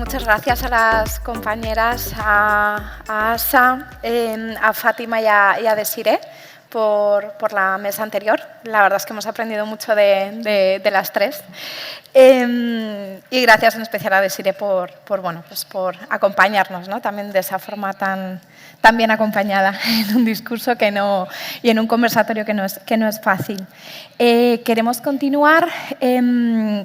muchas gracias a las compañeras, a Asa, a Fátima y a Desiree por la mesa anterior. La verdad es que hemos aprendido mucho de las tres. Y gracias en especial a Desiree por acompañarnos, ¿no? También de esa forma tan bien acompañada en un discurso y en un conversatorio que no es fácil. Queremos continuar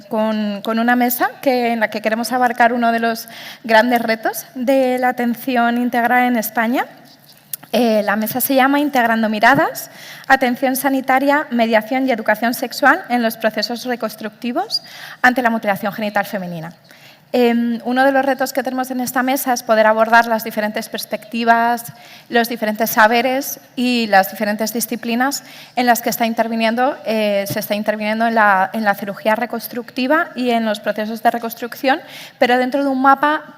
con una mesa en la que queremos abarcar uno de los grandes retos de la atención integral en España. La mesa se llama Integrando miradas, atención sanitaria, mediación y educación sexual en los procesos reconstructivos ante la mutilación genital femenina. Uno de los retos que tenemos en esta mesa es poder abordar las diferentes perspectivas, los diferentes saberes y las diferentes disciplinas en las que se está interviniendo en la cirugía reconstructiva y en los procesos de reconstrucción, pero dentro de un mapa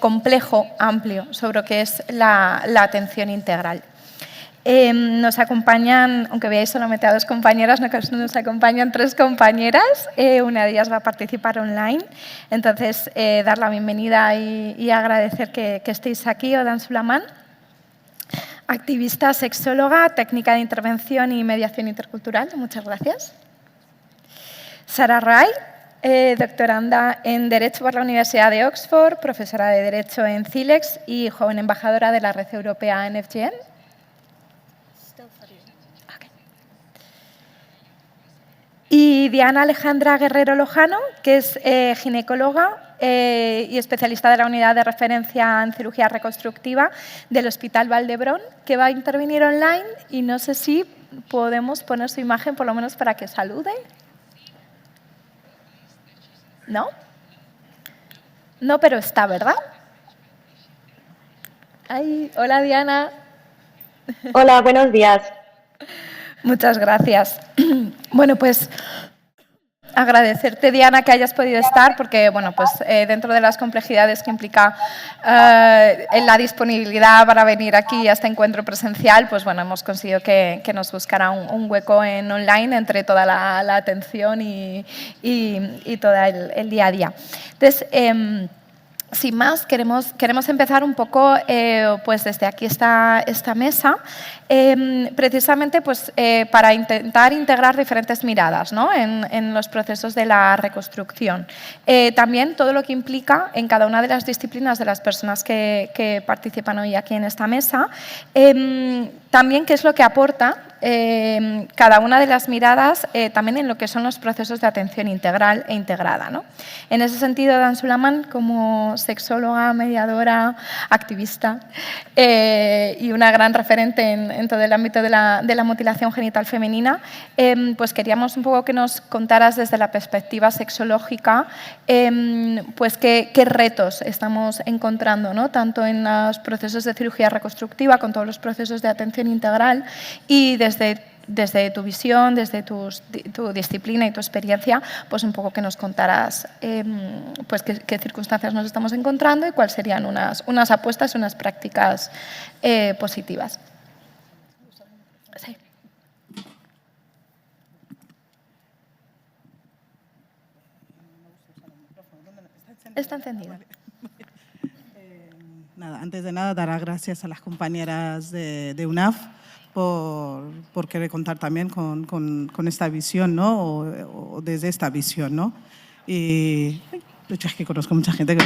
complejo, amplio, sobre lo que es la atención integral. Nos acompañan, aunque veáis solamente a dos compañeras, nos acompañan tres compañeras, una de ellas va a participar online. Entonces, dar la bienvenida y agradecer que estéis aquí. Odan Sulaman, activista, sexóloga, técnica de intervención y mediación intercultural. Muchas gracias. Sara Ray, doctoranda en Derecho por la Universidad de Oxford, profesora de Derecho en CILEX y joven embajadora de la Red Europea en FGM. Y Diana Alejandra Guerrero Lojano, que es ginecóloga y especialista de la unidad de referencia en cirugía reconstructiva del Hospital Valdebrón, que va a intervenir online y no sé si podemos poner su imagen por lo menos para que salude. ¿No? No, pero está, ¿verdad? Ay, hola, Diana. Hola, buenos días. Muchas gracias. Bueno, pues agradecerte, Diana, que hayas podido estar, porque dentro de las complejidades que implica la disponibilidad para venir aquí a este encuentro presencial, pues bueno, hemos conseguido que nos buscara un hueco en online entre toda la atención y todo el día a día. Entonces, sin más, queremos empezar un poco pues desde aquí esta mesa, precisamente pues, para intentar integrar diferentes miradas, ¿no? en los procesos de la reconstrucción. También todo lo que implica en cada una de las disciplinas de las personas que participan hoy aquí en esta mesa, también qué es lo que aporta cada una de las miradas también en lo que son los procesos de atención integral e integrada, ¿no? En ese sentido, Odan Sulaman, como sexóloga, mediadora, activista y una gran referente en todo el ámbito de la mutilación genital femenina, pues queríamos un poco que nos contaras desde la perspectiva sexológica pues qué retos estamos encontrando, ¿no? Tanto en los procesos de cirugía reconstructiva con todos los procesos de atención integral y desde tu visión, desde tu disciplina y tu experiencia, pues un poco que nos contaras pues qué circunstancias nos estamos encontrando y cuáles serían unas apuestas, unas prácticas positivas. Sí. Está encendido. Antes de nada, dar las gracias a las compañeras de UNAF por querer contar también con esta visión, ¿no? O desde esta visión, ¿no? Y de hecho es que conozco mucha gente que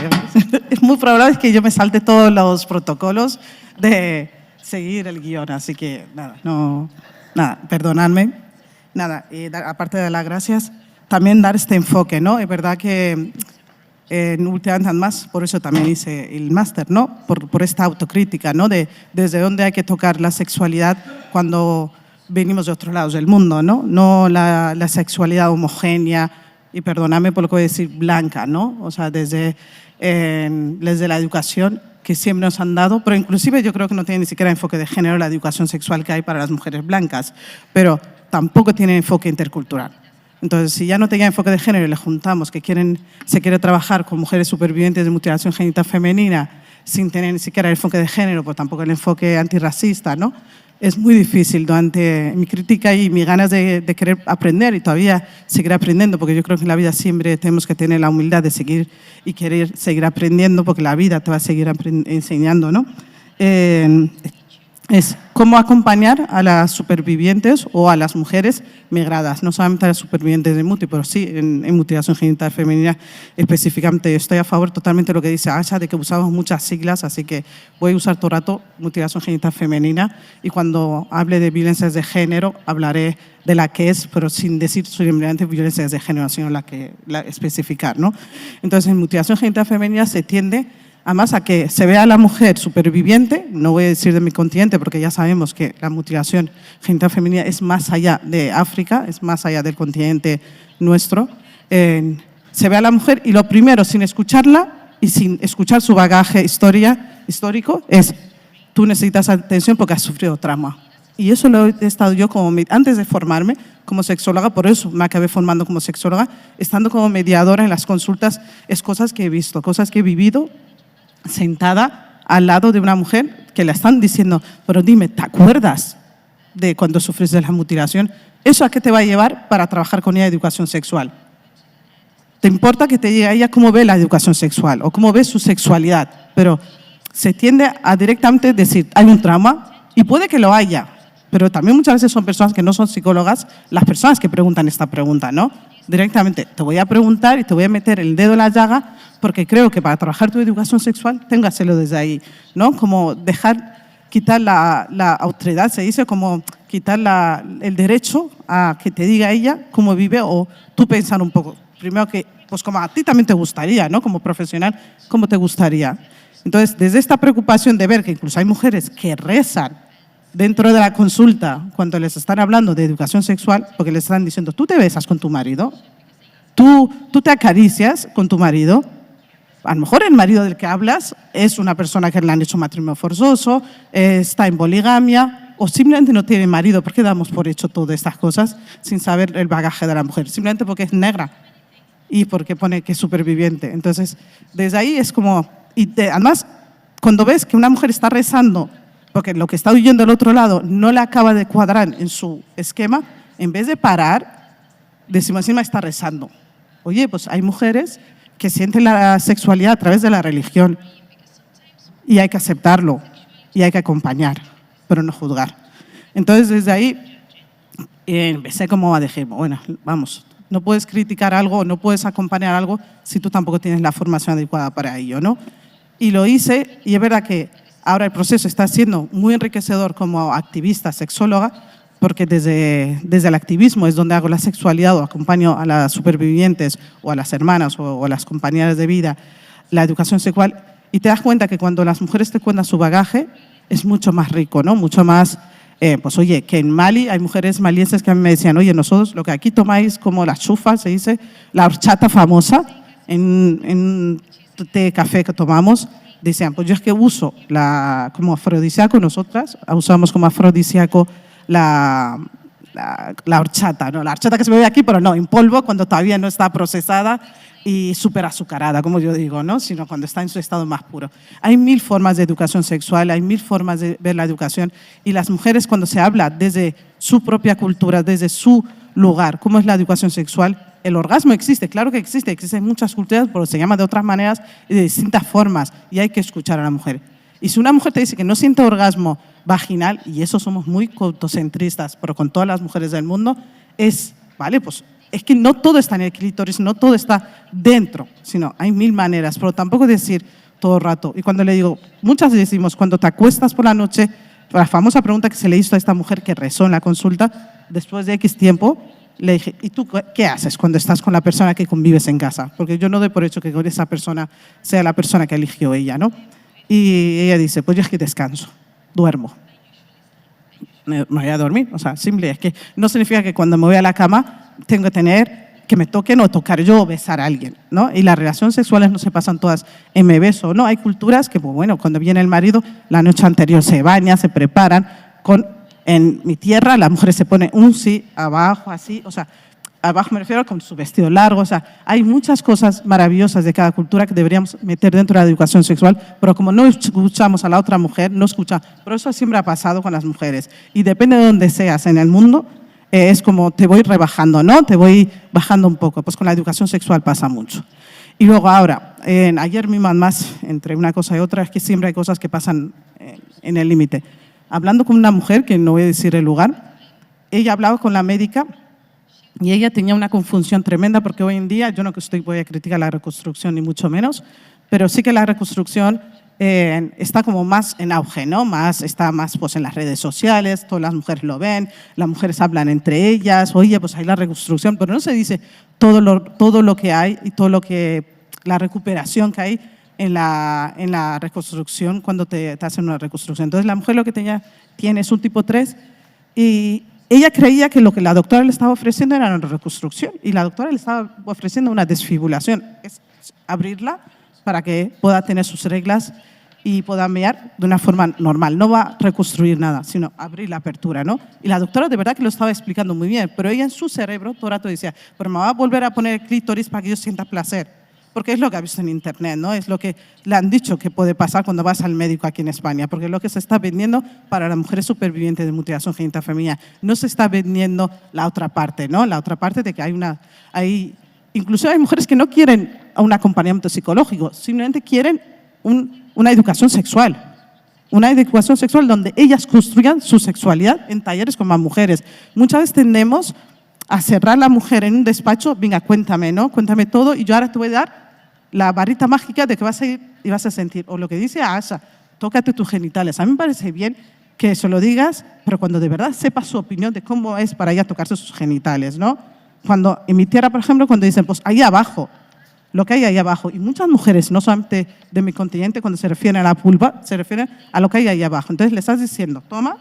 es muy probable que yo me salte todos los protocolos de seguir el guión, así que perdonadme. Aparte de las gracias, también dar este enfoque, ¿no? Es verdad que últimamente más, por eso también hice el máster, ¿no? Por esta autocrítica, ¿no? Desde dónde hay que tocar la sexualidad cuando venimos de otros lados del mundo, ¿no? No la sexualidad homogénea, y perdóname por lo que voy a decir, blanca, ¿no? O sea, desde la educación que siempre nos han dado, pero inclusive yo creo que no tiene ni siquiera enfoque de género la educación sexual que hay para las mujeres blancas, pero tampoco tiene enfoque intercultural. Entonces, si ya no tenía enfoque de género y le juntamos que se quiere trabajar con mujeres supervivientes de mutilación genital femenina sin tener ni siquiera el enfoque de género, pues tampoco el enfoque antirracista, ¿no? es muy difícil durante mi crítica y mis ganas de querer aprender y todavía seguir aprendiendo, porque yo creo que en la vida siempre tenemos que tener la humildad de seguir y querer seguir aprendiendo, porque la vida te va a seguir enseñando, ¿no? Es cómo acompañar a las supervivientes o a las mujeres migradas, no solamente a las supervivientes de MUTI, pero sí en mutilación genital femenina específicamente. Estoy a favor totalmente de lo que dice Asha, de que usamos muchas siglas, así que voy a usar todo el rato mutilación genital femenina, y cuando hable de violencias de género hablaré de la que es, pero sin decir simplemente violencias de género, sino la especificar, ¿no? Entonces, en mutilación genital femenina se tiende además a que se vea a la mujer superviviente, no voy a decir de mi continente porque ya sabemos que la mutilación genital femenina es más allá de África, es más allá del continente nuestro. Se ve a la mujer y lo primero, sin escucharla y sin escuchar su bagaje histórico, es tú necesitas atención porque has sufrido trauma. Y eso lo he estado yo antes de formarme como sexóloga, por eso me acabé formando como sexóloga, estando como mediadora en las consultas, es cosas que he visto, cosas que he vivido, sentada al lado de una mujer que le están diciendo, pero dime, ¿te acuerdas de cuando sufriste la mutilación? ¿Eso a qué te va a llevar para trabajar con ella educación sexual? ¿Te importa que te diga ella cómo ve la educación sexual o cómo ve su sexualidad? Pero se tiende a directamente decir, hay un trauma, y puede que lo haya, pero también muchas veces son personas que no son psicólogas las personas que preguntan esta pregunta, ¿no? Directamente te voy a preguntar y te voy a meter el dedo en la llaga porque creo que para trabajar tu educación sexual tengo que hacerlo desde ahí, ¿no? Como quitar la autoridad, se dice, como quitar el derecho a que te diga ella cómo vive, o tú pensar un poco, primero que, pues como a ti también te gustaría, ¿no? Como profesional, ¿cómo te gustaría? Entonces, desde esta preocupación de ver que incluso hay mujeres que rezan dentro de la consulta cuando les están hablando de educación sexual, porque les están diciendo, ¿tú te besas con tu marido? ¿Tú te acaricias con tu marido? A lo mejor el marido del que hablas es una persona que le han hecho matrimonio forzoso, está en poligamia, o simplemente no tiene marido. ¿Por qué damos por hecho todas estas cosas sin saber el bagaje de la mujer? Simplemente porque es negra y porque pone que es superviviente. Entonces, desde ahí es como... además, cuando ves que una mujer está rezando porque lo que está oyendo del otro lado no le acaba de cuadrar en su esquema, en vez de parar, decimos, encima está rezando. Oye, pues hay mujeres que sienten la sexualidad a través de la religión y hay que aceptarlo y hay que acompañar, pero no juzgar. Entonces, desde ahí empecé como a decir, bueno, vamos, no puedes criticar algo, no puedes acompañar algo si tú tampoco tienes la formación adecuada para ello, ¿no? Y lo hice, y es verdad que ahora el proceso está siendo muy enriquecedor como activista, sexóloga, porque desde el activismo es donde hago la sexualidad o acompaño a las supervivientes o a las hermanas o a las compañeras de vida, la educación sexual, y te das cuenta que cuando las mujeres te cuentan su bagaje es mucho más rico, ¿no? Mucho más, pues oye, que en Mali hay mujeres malienses que a mí me decían, oye, nosotros lo que aquí tomáis como la chufa, se dice, la horchata famosa, en té, café que tomamos, decían, pues yo es que uso como afrodisíaco, nosotras usamos como afrodisíaco la horchata, ¿no? La horchata que se bebe aquí, pero no, en polvo, cuando todavía no está procesada y súper azucarada, como yo digo, ¿no? Sino cuando está en su estado más puro. Hay 1000 formas de educación sexual, hay 1000 formas de ver la educación, y las mujeres, cuando se habla desde su propia cultura, desde su lugar, cómo es la educación sexual, el orgasmo existe, claro que existe en muchas culturas, pero se llama de otras maneras y de distintas formas, y hay que escuchar a la mujer. Y si una mujer te dice que no siente orgasmo vaginal, y eso somos muy contocentristas, pero con todas las mujeres del mundo, vale, pues es que no todo está en el clítoris, no todo está dentro, sino hay 1000 maneras, pero tampoco decir todo el rato. Y cuando le digo, muchas veces decimos, cuando te acuestas por la noche, la famosa pregunta que se le hizo a esta mujer que rezó en la consulta, después de X tiempo, le dije, ¿y tú qué haces cuando estás con la persona que convives en casa? Porque yo no doy por hecho que esa persona sea la persona que eligió ella, ¿no? Y ella dice, pues yo es que descanso, duermo. Me voy a dormir, o sea, simple, es que no significa que cuando me voy a la cama tengo que me toquen o tocar yo o besar a alguien, ¿no? Y las relaciones sexuales no se pasan todas en me beso, ¿no? Hay culturas que, pues bueno, cuando viene el marido, la noche anterior se baña, se preparan. En mi tierra, las mujeres se ponen un sí abajo, así, o sea, abajo me refiero con su vestido largo, o sea, hay muchas cosas maravillosas de cada cultura que deberíamos meter dentro de la educación sexual, pero como no escuchamos a la otra mujer, no escucha, pero eso siempre ha pasado con las mujeres, y depende de donde seas en el mundo, es como te voy rebajando, ¿no? Te voy bajando un poco, pues con la educación sexual pasa mucho. Y luego ahora, ayer mismo más, entre una cosa y otra, es que siempre hay cosas que pasan en el límite. Hablando con una mujer, que no voy a decir el lugar, ella hablaba con la médica y ella tenía una confusión tremenda porque hoy en día, yo no voy a criticar la reconstrucción ni mucho menos, pero sí que la reconstrucción está como más en auge, ¿no? Está más pues, en las redes sociales, todas las mujeres lo ven, las mujeres hablan entre ellas, oye, pues hay la reconstrucción, pero no se dice todo lo que hay y la recuperación que hay en la reconstrucción cuando te hacen una reconstrucción. Entonces, la mujer lo que tiene es un tipo 3 y ella creía que lo que la doctora le estaba ofreciendo era una reconstrucción y la doctora le estaba ofreciendo una desfibulación, es abrirla para que pueda tener sus reglas y pueda mear de una forma normal. No va a reconstruir nada, sino abrir la apertura, ¿no? Y la doctora de verdad que lo estaba explicando muy bien, pero ella en su cerebro todo el rato decía, pero me va a volver a poner el clítoris para que yo sienta placer. Porque es lo que ha visto en internet, ¿no? Es lo que le han dicho que puede pasar cuando vas al médico aquí en España, porque es lo que se está vendiendo para las mujeres supervivientes de mutilación genital femenina. No se está vendiendo la otra parte, ¿no? La otra parte de que incluso hay mujeres que no quieren un acompañamiento psicológico, simplemente quieren una educación sexual. Una educación sexual donde ellas construyan su sexualidad en talleres con más mujeres. Muchas veces tendemos a cerrar a la mujer en un despacho, venga, cuéntame, ¿no? Cuéntame todo y yo ahora te voy a dar la varita mágica de que vas a ir y vas a sentir. O lo que dice Asha, tócate tus genitales. A mí me parece bien que se lo digas, pero cuando de verdad sepas su opinión de cómo es para ella tocarse sus genitales, ¿no? Cuando en mi tierra, por ejemplo, cuando dicen, pues ahí abajo, lo que hay ahí abajo. Y muchas mujeres, no solamente de mi continente, cuando se refieren a la vulva, se refieren a lo que hay ahí abajo. Entonces le estás diciendo, toma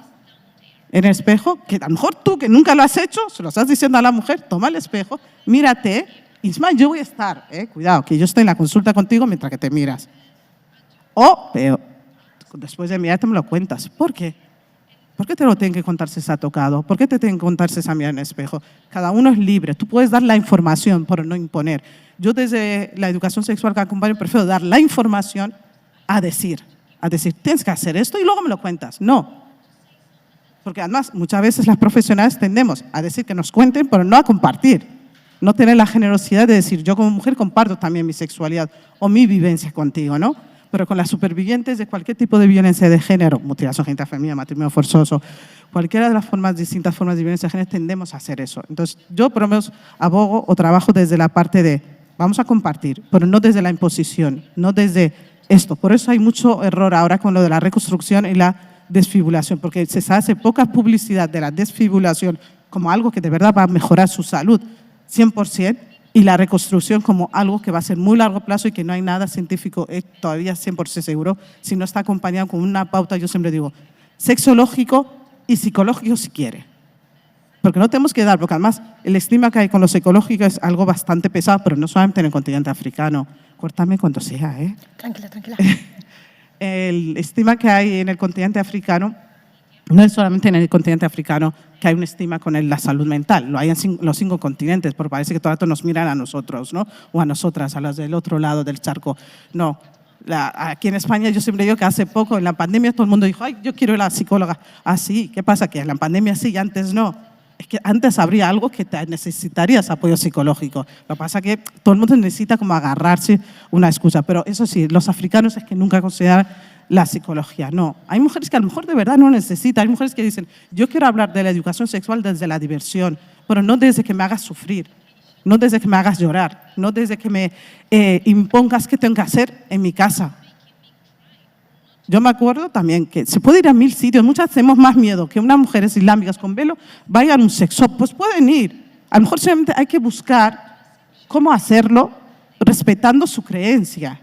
en el espejo, que a lo mejor tú que nunca lo has hecho, se lo estás diciendo a la mujer, toma el espejo, mírate, y es más, yo voy a estar, cuidado, que yo estoy en la consulta contigo mientras que te miras. O, después de mirarte me lo cuentas. ¿Por qué? ¿Por qué te lo tienen que contar si se ha tocado? ¿Por qué te tienen que contar si se ha mirado en el espejo? Cada uno es libre. Tú puedes dar la información, pero no imponer. Yo desde la educación sexual que acompaño prefiero dar la información a decir, tienes que hacer esto y luego me lo cuentas. No. Porque además muchas veces las profesionales tendemos a decir que nos cuenten, pero no a compartir. No tener la generosidad de decir, yo como mujer comparto también mi sexualidad o mi vivencia contigo, ¿no? Pero con las supervivientes de cualquier tipo de violencia de género, mutilación genital femenina, matrimonio forzoso, cualquiera de las distintas formas de violencia de género, tendemos a hacer eso. Entonces, yo por lo menos abogo o trabajo desde la parte de, vamos a compartir, pero no desde la imposición, no desde esto. Por eso hay mucho error ahora con lo de la reconstrucción y la desfibulación, porque se hace poca publicidad de la desfibulación como algo que de verdad va a mejorar su salud 100%, y la reconstrucción como algo que va a ser muy largo plazo y que no hay nada científico todavía 100% seguro si no está acompañado con una pauta, yo siempre digo, sexológico y psicológico si quiere. Porque no tenemos que dar, porque además el estigma que hay con lo psicológico es algo bastante pesado, pero no solamente en el continente africano. Córtame cuando sea, ¿eh? Tranquila, tranquila. El estigma que hay en el continente africano, no es solamente en el continente africano que hay un estigma con la salud mental, lo hay en los 5 continentes, porque parece que todo el rato nos miran a nosotros, ¿no? O a nosotras, a las del otro lado del charco. No, aquí en España yo siempre digo que hace poco, en la pandemia, todo el mundo dijo, ay, yo quiero ir a la psicóloga. Ah, sí, ¿qué pasa? Que en la pandemia sí y antes no. Es que antes habría algo que necesitarías apoyo psicológico. Lo que pasa es que todo el mundo necesita como agarrarse una excusa. Pero eso sí, los africanos es que nunca consideran la psicología. No, hay mujeres que a lo mejor de verdad no necesitan. Hay mujeres que dicen, yo quiero hablar de la educación sexual desde la diversión, pero no desde que me hagas sufrir, no desde que me hagas llorar, no desde que me impongas qué tengo que hacer en mi casa. Yo me acuerdo también que se puede ir a 1000 sitios. Muchas tenemos más miedo que unas mujeres islámicas con velo vayan a un sex shop. Pues pueden ir. A lo mejor solamente hay que buscar cómo hacerlo respetando su creencia.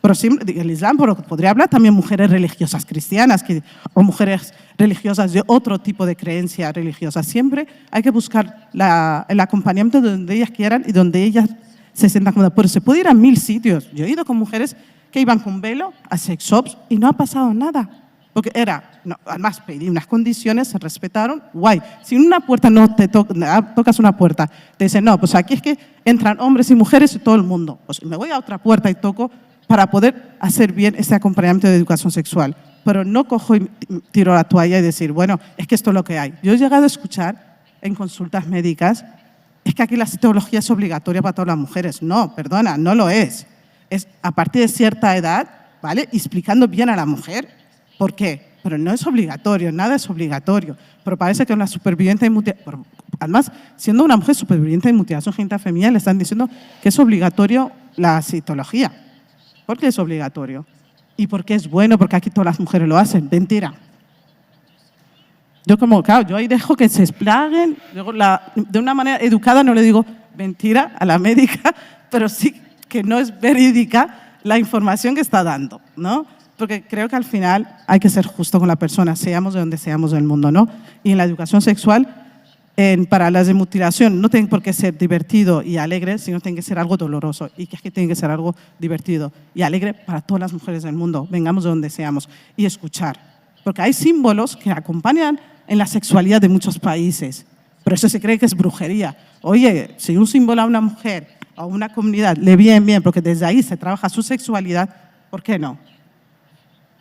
Pero siempre, el Islam podría hablar también mujeres religiosas cristianas o mujeres religiosas de otro tipo de creencia religiosa. Siempre hay que buscar el acompañamiento donde ellas quieran y donde ellas se sientan cómodas. Pero se puede ir a 1000 sitios. Yo he ido con mujeres que iban con velo a sex shops y no ha pasado nada. Porque era, no, además pedí unas condiciones, se respetaron, guay. Si en una puerta no te tocas una puerta, te dicen, no, pues aquí es que entran hombres y mujeres y todo el mundo. Pues me voy a otra puerta y toco para poder hacer bien ese acompañamiento de educación sexual. Pero no cojo y tiro la toalla y decir, bueno, es que esto es lo que hay. Yo he llegado a escuchar en consultas médicas, es que aquí la citología es obligatoria para todas las mujeres. No, perdona, no lo es. Es a partir de cierta edad, ¿vale? Explicando bien a la mujer. ¿Por qué? Pero no es obligatorio, nada es obligatorio. Pero parece que una superviviente de mutilación, además, siendo una mujer superviviente de mutilación genital femenina, le están diciendo que es obligatorio la citología. ¿Por qué es obligatorio? ¿Y por qué es bueno? Porque aquí todas las mujeres lo hacen. Mentira. Yo claro, yo ahí dejo que se explaguen. De una manera educada no le digo mentira a la médica, pero sí que no es verídica la información que está dando, ¿no? Porque creo que al final hay que ser justo con la persona, seamos de donde seamos del mundo, ¿no? Y en la educación sexual, para las de mutilación, no tiene por qué ser divertido y alegre, sino tiene que ser algo doloroso. Y que es que tiene que ser algo divertido y alegre para todas las mujeres del mundo, vengamos de donde seamos. Y escuchar. Porque hay símbolos que acompañan en la sexualidad de muchos países. Pero eso se cree que es brujería. Oye, si un símbolo a una mujer o a una comunidad le viene bien, porque desde ahí se trabaja su sexualidad, ¿por qué no?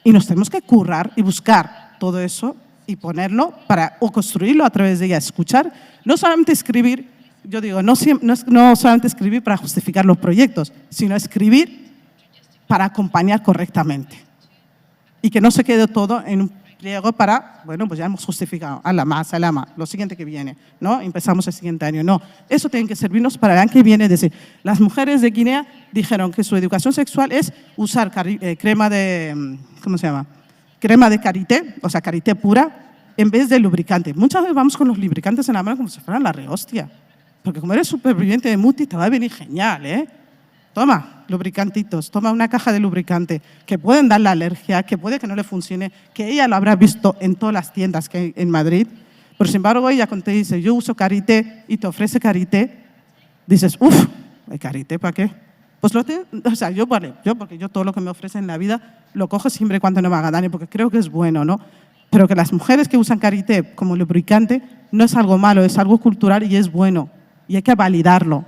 Y nos tenemos que currar y buscar todo eso y ponerlo o construirlo a través de ella, escuchar, no solamente escribir, yo digo, no solamente escribir para justificar los proyectos, sino escribir para acompañar correctamente. Y que no se quede todo en un pliego para, bueno, pues ya hemos justificado, alama, lo siguiente que viene, ¿no? Empezamos el siguiente año. No, eso tiene que servirnos para el año que viene. Es decir, las mujeres de Guinea dijeron que su educación sexual es usar crema de, ¿cómo se llama? Crema de karité, o sea, karité pura, en vez de lubricante. Muchas veces vamos con los lubricantes en la mano como si fueran la rehostia. Porque como eres superviviente de muti, te va a venir genial, ¿eh? Toma, lubricantitos, toma una caja de lubricante que pueden dar la alergia, que puede que no le funcione, que ella lo habrá visto en todas las tiendas que hay en Madrid. Pero sin embargo, ella cuando te dice, yo uso karité y te ofrece karité, dices, uff, karité, ¿para qué? Pues o sea, porque yo todo lo que me ofrecen en la vida lo cojo siempre y cuando no me haga daño, porque creo que es bueno, ¿no? Pero que las mujeres que usan karité como lubricante no es algo malo, es algo cultural y es bueno. Y hay que validarlo.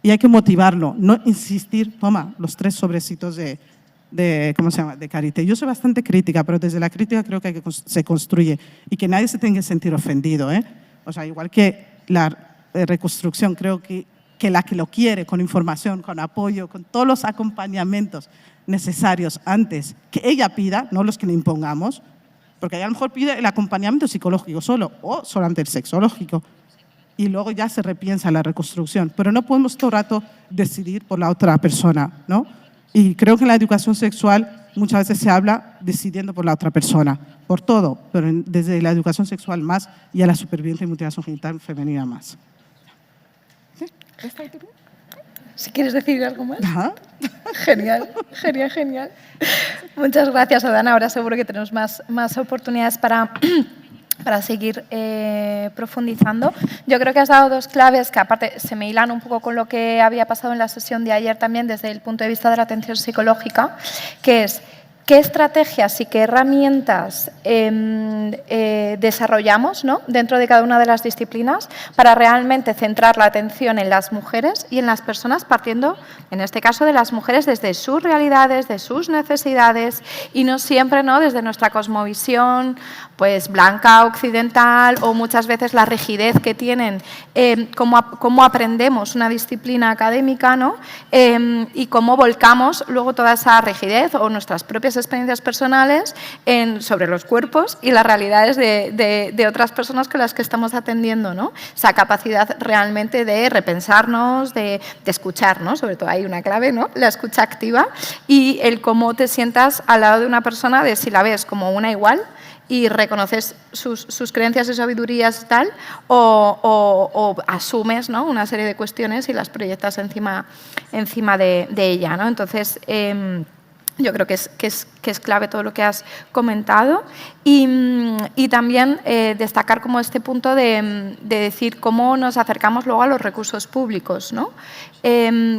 Y hay que motivarlo, no insistir, toma, los 3 sobrecitos de ¿cómo se llama?, de karité. Yo soy bastante crítica, pero desde la crítica creo que se construye y que nadie se tenga que sentir ofendido, ¿eh? O sea, igual que la reconstrucción, creo que la que lo quiere, con información, con apoyo, con todos los acompañamientos necesarios antes que ella pida, no los que le impongamos, porque ella a lo mejor pide el acompañamiento psicológico solo o solamente el sexológico. Y luego ya se repiensa la reconstrucción. Pero no podemos todo el rato decidir por la otra persona, ¿no? Y creo que en la educación sexual muchas veces se habla decidiendo por la otra persona, por todo, pero desde la educación sexual más y a la supervivencia y mutilación genital femenina más. ¿Sí? Si quieres decir algo más. Ajá. Genial. Muchas gracias, Adana. Ahora seguro que tenemos más oportunidades para seguir profundizando. Yo creo que has dado 2 claves que aparte se me hilan un poco con lo que había pasado en la sesión de ayer también desde el punto de vista de la atención psicológica, que es qué estrategias y qué herramientas desarrollamos, ¿no?, dentro de cada una de las disciplinas para realmente centrar la atención en las mujeres y en las personas partiendo, en este caso, de las mujeres desde sus realidades, de sus necesidades y no siempre, ¿no?, desde nuestra cosmovisión pues blanca, occidental o muchas veces la rigidez que tienen, cómo aprendemos una disciplina académica, ¿no?, y cómo volcamos luego toda esa rigidez o nuestras propias experiencias personales sobre los cuerpos y las realidades de otras personas con las que estamos atendiendo, ¿no? Esa capacidad realmente de repensarnos, de escucharnos, sobre todo hay una clave, ¿no?, la escucha activa y el cómo te sientas al lado de una persona, de si la ves como una igual y reconoces sus creencias y sabidurías y tal, o asumes, ¿no?, una serie de cuestiones y las proyectas encima de ella, ¿no? Entonces, Yo creo que es clave todo lo que has comentado y también destacar como este punto de decir cómo nos acercamos luego a los recursos públicos, ¿no?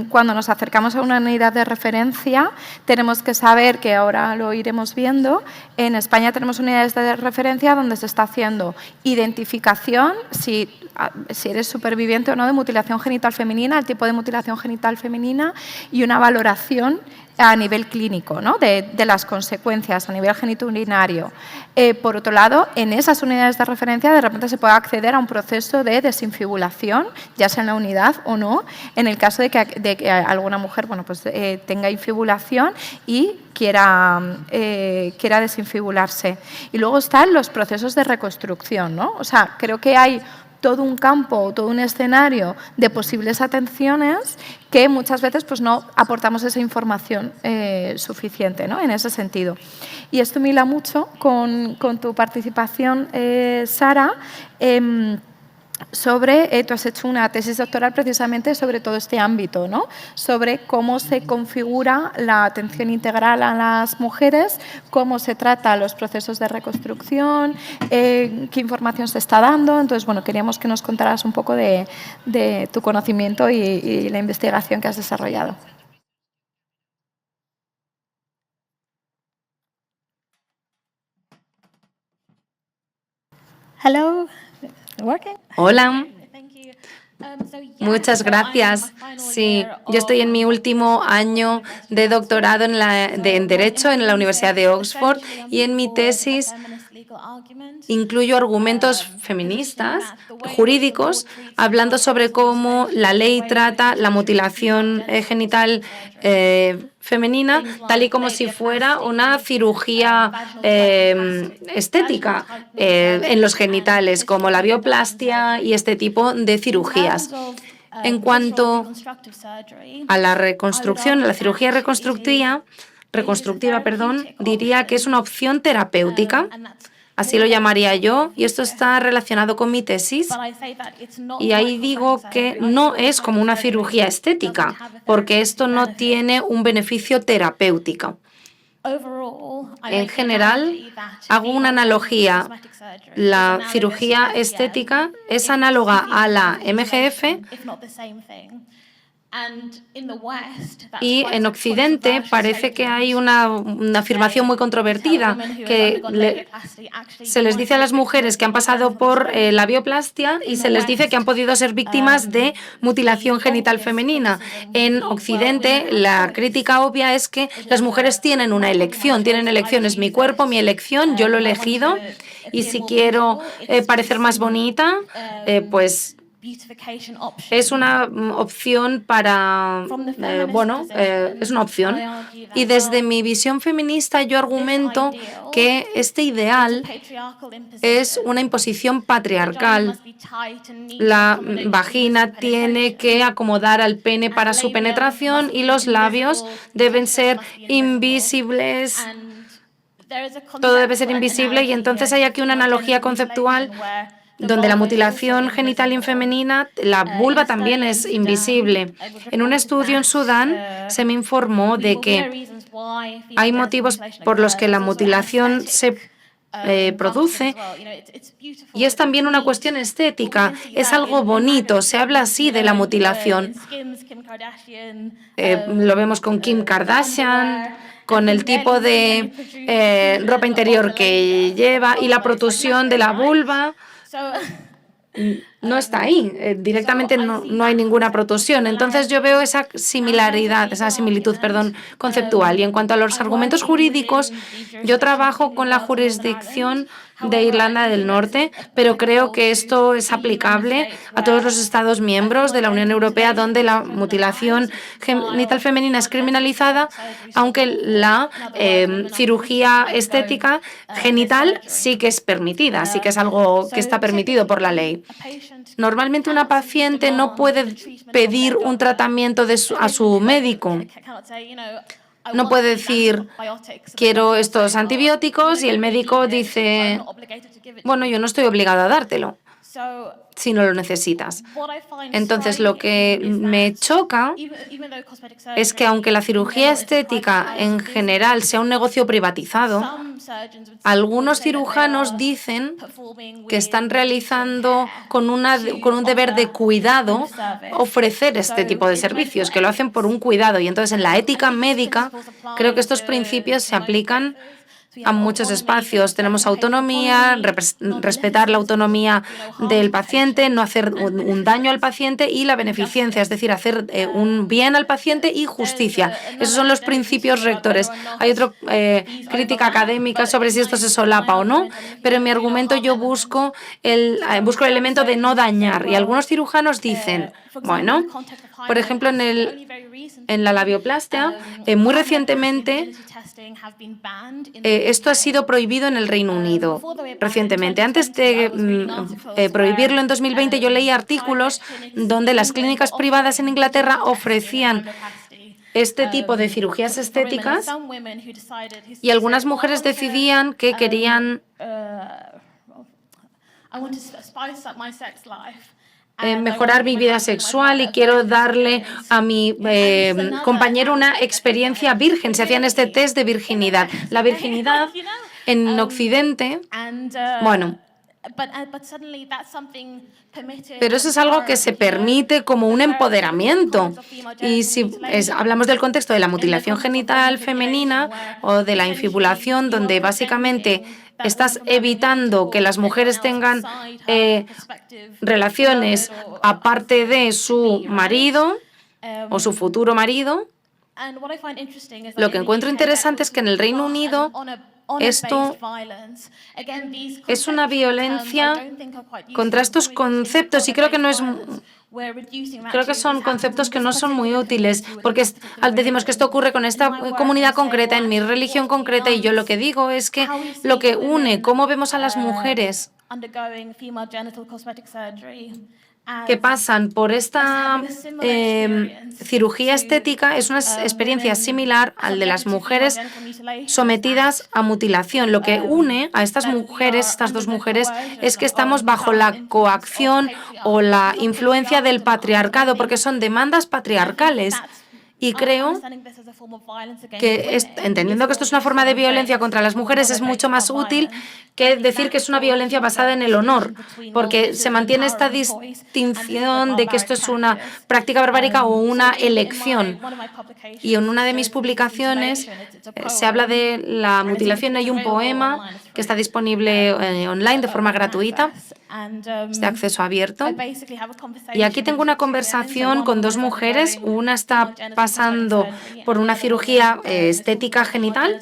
Cuando nos acercamos a una unidad de referencia tenemos que saber, que ahora lo iremos viendo, en España tenemos unidades de referencia donde se está haciendo identificación, si eres superviviente o no de mutilación genital femenina, el tipo de mutilación genital femenina y una valoración a nivel clínico, ¿no? de las consecuencias a nivel genitourinario. Por otro lado, en esas unidades de referencia de repente se puede acceder a un proceso de desinfibulación, ya sea en la unidad o no, en el caso de que alguna mujer tenga infibulación y quiera desinfibularse. Y luego están los procesos de reconstrucción, ¿no? O sea, creo que hay todo un campo, todo un escenario de posibles atenciones que muchas veces pues, no aportamos esa información suficiente, ¿no? En ese sentido. Y esto me hila mucho con tu participación, Sara, sobre, tú has hecho una tesis doctoral precisamente sobre todo este ámbito, ¿no? Sobre cómo se configura la atención integral a las mujeres, cómo se trata los procesos de reconstrucción, qué información se está dando. Entonces, bueno, queríamos que nos contaras un poco de tu conocimiento y la investigación que has desarrollado. Hello. Hola. Muchas gracias. Sí, yo estoy en mi último año de doctorado en Derecho en la Universidad de Oxford y en mi tesis incluyo argumentos feministas, jurídicos, hablando sobre cómo la ley trata la mutilación genital femenina tal y como si fuera una cirugía estética en los genitales, como la bioplastia y este tipo de cirugías. En cuanto a la reconstrucción, a la cirugía reconstructiva, diría que es una opción terapéutica. Así lo llamaría yo, y esto está relacionado con mi tesis. Y ahí digo que no es como una cirugía estética, porque esto no tiene un beneficio terapéutico. En general, hago una analogía. La cirugía estética es análoga a la MGF. Y en Occidente parece que hay una afirmación muy controvertida, que se les dice a las mujeres que han pasado por la bioplastia y se les dice que han podido ser víctimas de mutilación genital femenina. En Occidente la crítica obvia es que las mujeres tienen una elección, tienen elecciones, mi cuerpo, mi elección, yo lo he elegido y si quiero parecer más bonita, pues es una opción para, es una opción. Y desde mi visión feminista yo argumento que este ideal es una imposición patriarcal. La vagina tiene que acomodar al pene para su penetración y los labios deben ser invisibles. Todo debe ser invisible y entonces hay aquí una analogía conceptual donde la mutilación genital femenina, la vulva también es invisible. En un estudio en Sudán se me informó de que hay motivos por los que la mutilación se produce y es también una cuestión estética, es algo bonito, se habla así de la mutilación. Lo vemos con Kim Kardashian, con el tipo de ropa interior que lleva y la protrusión de la vulva. No está ahí, directamente no hay ninguna protrusión. Entonces yo veo esa similitud conceptual. Y en cuanto a los argumentos jurídicos, yo trabajo con la jurisdicción de Irlanda del Norte, pero creo que esto es aplicable a todos los Estados miembros de la Unión Europea donde la mutilación genital femenina es criminalizada, aunque la cirugía estética genital sí que es permitida, sí que es algo que está permitido por la ley. Normalmente una paciente no puede pedir un tratamiento a su médico. No puede decir, quiero estos antibióticos y el médico dice, bueno, yo no estoy obligado a dártelo. si no lo necesitas. Entonces, lo que me choca es que aunque la cirugía estética en general sea un negocio privatizado, algunos cirujanos dicen que están realizando con un deber de cuidado ofrecer este tipo de servicios, que lo hacen por un cuidado. Y entonces en la ética médica creo que estos principios se aplican a muchos espacios. Tenemos autonomía, respetar la autonomía del paciente, no hacer un daño al paciente y la beneficencia, es decir, hacer un bien al paciente y justicia. Esos son los principios rectores. Hay otra crítica académica sobre si esto se solapa o no, pero en mi argumento yo busco el elemento de no dañar. Y algunos cirujanos dicen, bueno, por ejemplo, en la labioplastia, muy recientemente, esto ha sido prohibido en el Reino Unido recientemente. Antes de prohibirlo en 2020, yo leí artículos donde las clínicas privadas en Inglaterra ofrecían este tipo de cirugías estéticas y algunas mujeres decidían que querían mejorar mi vida sexual y quiero darle a mi compañero una experiencia virgen. Se hacían este test de virginidad. La virginidad en Occidente, bueno, pero eso es algo que se permite como un empoderamiento. Y si hablamos del contexto de la mutilación genital femenina o de la infibulación, donde básicamente estás evitando que las mujeres tengan relaciones aparte de su marido o su futuro marido, lo que encuentro interesante es que en el Reino Unido esto es una violencia contra estos conceptos y creo que son conceptos que no son muy útiles porque decimos que esto ocurre con esta comunidad concreta, en mi religión concreta y yo lo que digo es que lo que une cómo vemos a las mujeres que pasan por esta cirugía estética es una experiencia similar al de las mujeres sometidas a mutilación. Lo que une a estas dos mujeres, es que estamos bajo la coacción o la influencia del patriarcado, porque son demandas patriarcales. Y creo que, entendiendo que esto es una forma de violencia contra las mujeres, es mucho más útil que decir que es una violencia basada en el honor, porque se mantiene esta distinción de que esto es una práctica barbárica o una elección. Y en una de mis publicaciones se habla de la mutilación. Hay un poema que está disponible online de forma gratuita, es de acceso abierto. Y aquí tengo una conversación con dos mujeres. Una está pasando por una cirugía estética genital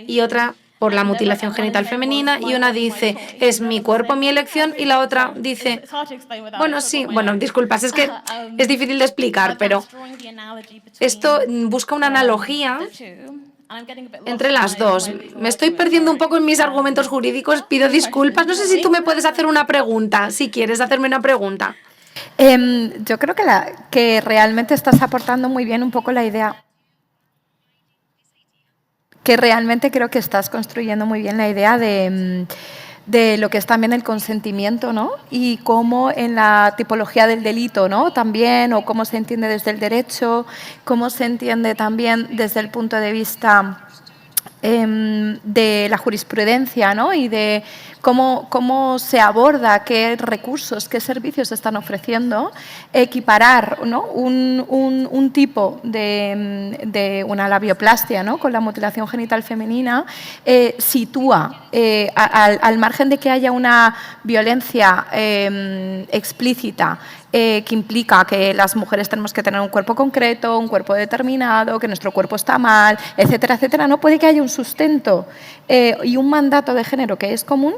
y otra por la mutilación genital femenina, y una dice, es mi cuerpo, mi elección, y la otra dice, bueno, sí, bueno, disculpas, es que es difícil de explicar, pero esto busca una analogía entre las dos. Me estoy perdiendo un poco en mis argumentos jurídicos, pido disculpas. No sé si tú me puedes hacer una pregunta, si quieres hacerme una pregunta. Yo creo que realmente estás aportando muy bien un poco la idea, que realmente creo que estás construyendo muy bien la idea de lo que es también el consentimiento, ¿no? Y cómo en la tipología del delito, ¿no? También, o cómo se entiende desde el derecho, cómo se entiende también desde el punto de vista de la jurisprudencia, ¿no? Y de cómo se aborda, qué recursos, qué servicios se están ofreciendo, equiparar, ¿no? un tipo de una labioplastia, ¿no? Con la mutilación genital femenina, sitúa, al margen de que haya una violencia explícita, que implica que las mujeres tenemos que tener un cuerpo concreto, un cuerpo determinado, que nuestro cuerpo está mal, etcétera, etcétera. No puede que haya un sustento y un mandato de género que es común,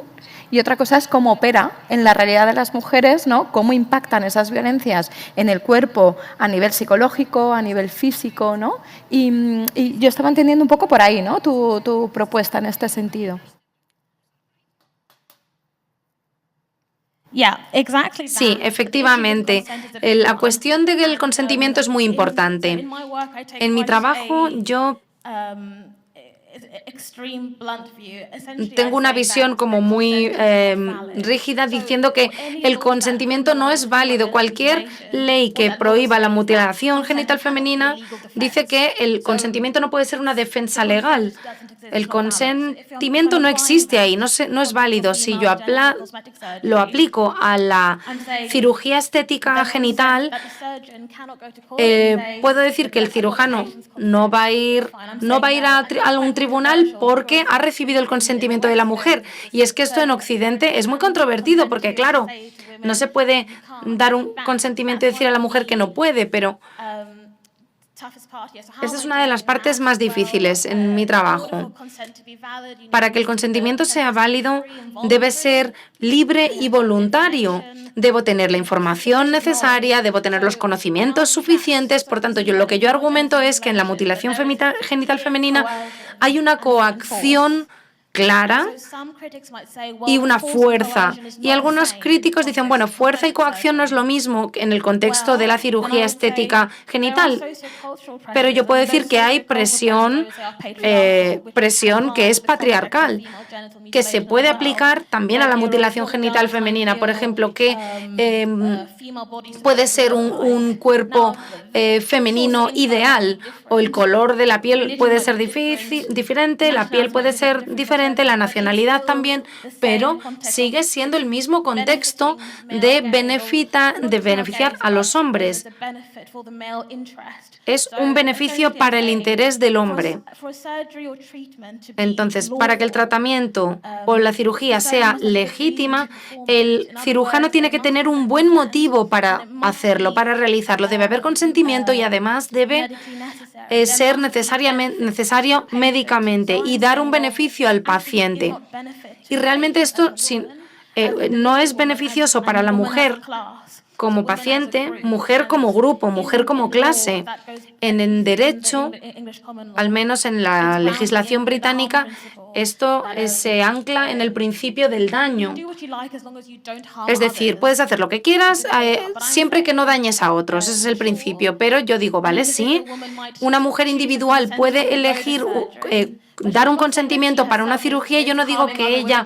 y otra cosa es cómo opera en la realidad de las mujeres, ¿no? Cómo impactan esas violencias en el cuerpo a nivel psicológico, a nivel físico, ¿no? Y yo estaba entendiendo un poco por ahí, ¿no? Tu propuesta en este sentido. Sí, efectivamente. La cuestión del consentimiento es muy importante. En mi trabajo yo tengo una visión como muy rígida diciendo que el consentimiento no es válido. Cualquier ley que prohíba la mutilación genital femenina dice que el consentimiento no puede ser una defensa legal. El consentimiento no existe ahí, no es válido. Si yo lo aplico a la cirugía estética genital, puedo decir que el cirujano no va a ir a un tribunal porque ha recibido el consentimiento de la mujer. Y es que esto en Occidente es muy controvertido porque, claro, no se puede dar un consentimiento y decir a la mujer que no puede, pero esa es una de las partes más difíciles en mi trabajo. Para que el consentimiento sea válido, debe ser libre y voluntario. Debo tener la información necesaria, debo tener los conocimientos suficientes. Por tanto, lo que yo argumento es que en la mutilación genital femenina hay una coacción clara y una fuerza. Y algunos críticos dicen, bueno, fuerza y coacción no es lo mismo en el contexto de la cirugía estética genital. Pero yo puedo decir que hay presión que es patriarcal, que se puede aplicar también a la mutilación genital femenina. Por ejemplo, que puede ser un cuerpo femenino ideal, o el color de la piel puede ser diferente, la piel puede ser diferente, la nacionalidad también, pero sigue siendo el mismo contexto de beneficiar a los hombres. Es un beneficio para el interés del hombre. Entonces, para que el tratamiento o la cirugía sea legítima, el cirujano tiene que tener un buen motivo para hacerlo, para realizarlo. Debe haber consentimiento y además debe ser necesario médicamente y dar un beneficio al paciente. Y realmente esto no es beneficioso para la mujer como paciente, mujer como grupo, mujer como clase. En el derecho, al menos en la legislación británica, esto se ancla en el principio del daño. Es decir, puedes hacer lo que quieras siempre que no dañes a otros. Ese es el principio. Pero yo digo, vale, sí, una mujer individual puede elegir dar un consentimiento para una cirugía. Yo no digo que ella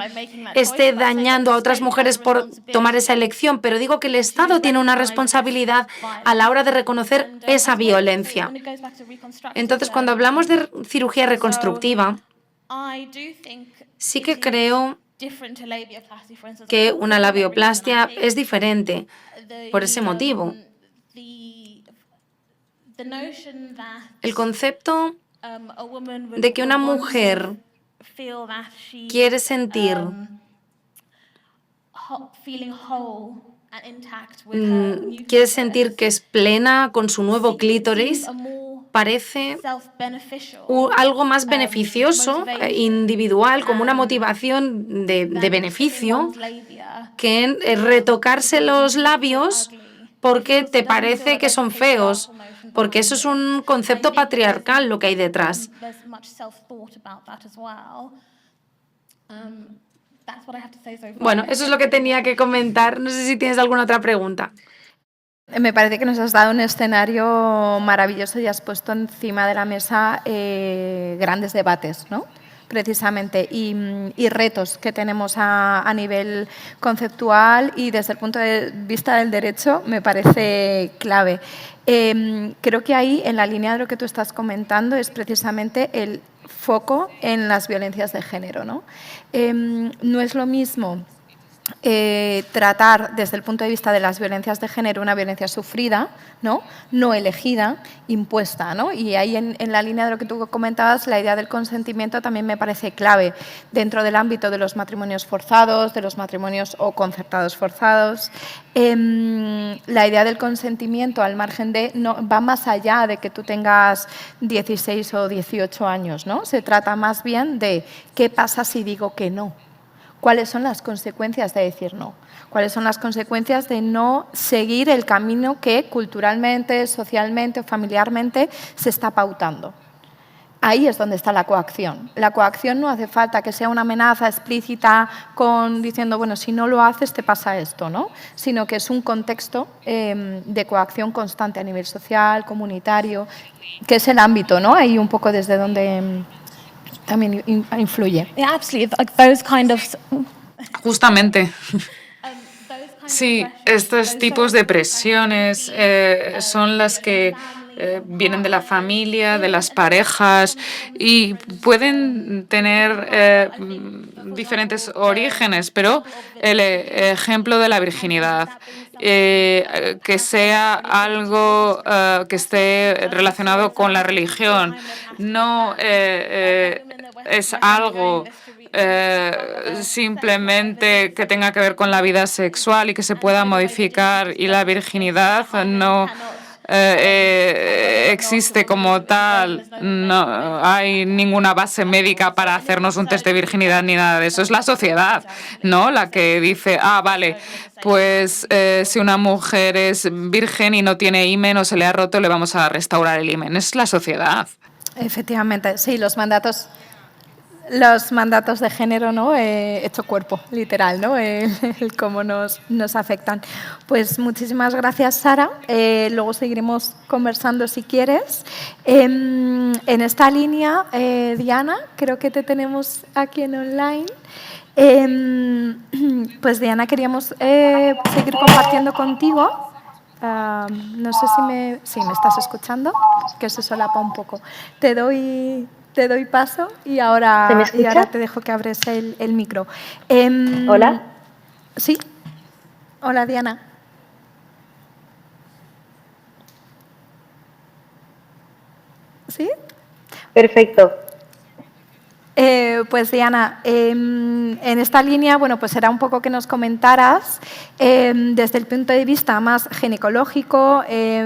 esté dañando a otras mujeres por tomar esa elección, pero digo que el Estado tiene una responsabilidad a la hora de reconocer esa violencia. Entonces, cuando hablamos de cirugía reconstructiva, sí que creo que una labioplastia es diferente por ese motivo. El concepto de que una mujer quiere sentir que es plena con su nuevo clítoris parece algo más beneficioso, individual, como una motivación de beneficio, que en retocarse los labios porque te parece que son feos, porque eso es un concepto patriarcal lo que hay detrás. Bueno, eso es lo que tenía que comentar. No sé si tienes alguna otra pregunta. Me parece que nos has dado un escenario maravilloso y has puesto encima de la mesa grandes debates, ¿no? Precisamente, y retos que tenemos a nivel conceptual y desde el punto de vista del derecho me parece clave. Creo que ahí, en la línea de lo que tú estás comentando, es precisamente el foco en las violencias de género, ¿no? No es lo mismo tratar desde el punto de vista de las violencias de género una violencia sufrida, no elegida, impuesta, ¿no? Y ahí en la línea de lo que tú comentabas, la idea del consentimiento también me parece clave dentro del ámbito de los matrimonios forzados, de los matrimonios o concertados forzados. La idea del consentimiento al margen va más allá de que tú tengas 16 o 18 años, ¿no? Se trata más bien de qué pasa si digo que no. ¿Cuáles son las consecuencias de decir no? ¿Cuáles son las consecuencias de no seguir el camino que culturalmente, socialmente o familiarmente se está pautando? Ahí es donde está la coacción. La coacción no hace falta que sea una amenaza explícita diciendo, bueno, si no lo haces te pasa esto, ¿no? Sino que es un contexto de coacción constante a nivel social, comunitario, que es el ámbito, ¿no? Ahí un poco desde donde también influye. Yeah, absolutely. Like those kind of Justamente. Sí, estos tipos de presiones son las que vienen de la familia, de las parejas y pueden tener diferentes orígenes, pero el ejemplo de la virginidad, que sea algo que esté relacionado con la religión, no es algo simplemente que tenga que ver con la vida sexual y que se pueda modificar, y la virginidad no existe como tal, no hay ninguna base médica para hacernos un test de virginidad ni nada de eso. Es la sociedad, ¿no?, la que dice, vale, pues si una mujer es virgen y no tiene himen o se le ha roto, le vamos a restaurar el himen. Es la sociedad. Efectivamente, sí, los mandatos de género, ¿no? Hecho cuerpo, literal, ¿no? El cómo nos afectan. Pues muchísimas gracias, Sara. Luego seguiremos conversando si quieres. En esta línea, Diana, creo que te tenemos aquí en online. Pues Diana, queríamos seguir compartiendo contigo. No sé si me estás escuchando, que se solapa un poco. Te doy paso y ahora te dejo que abres el micro. Hola. Sí. Hola, Diana. ¿Sí? Perfecto. Pues Diana, en esta línea, bueno, pues era un poco que nos comentaras desde el punto de vista más ginecológico.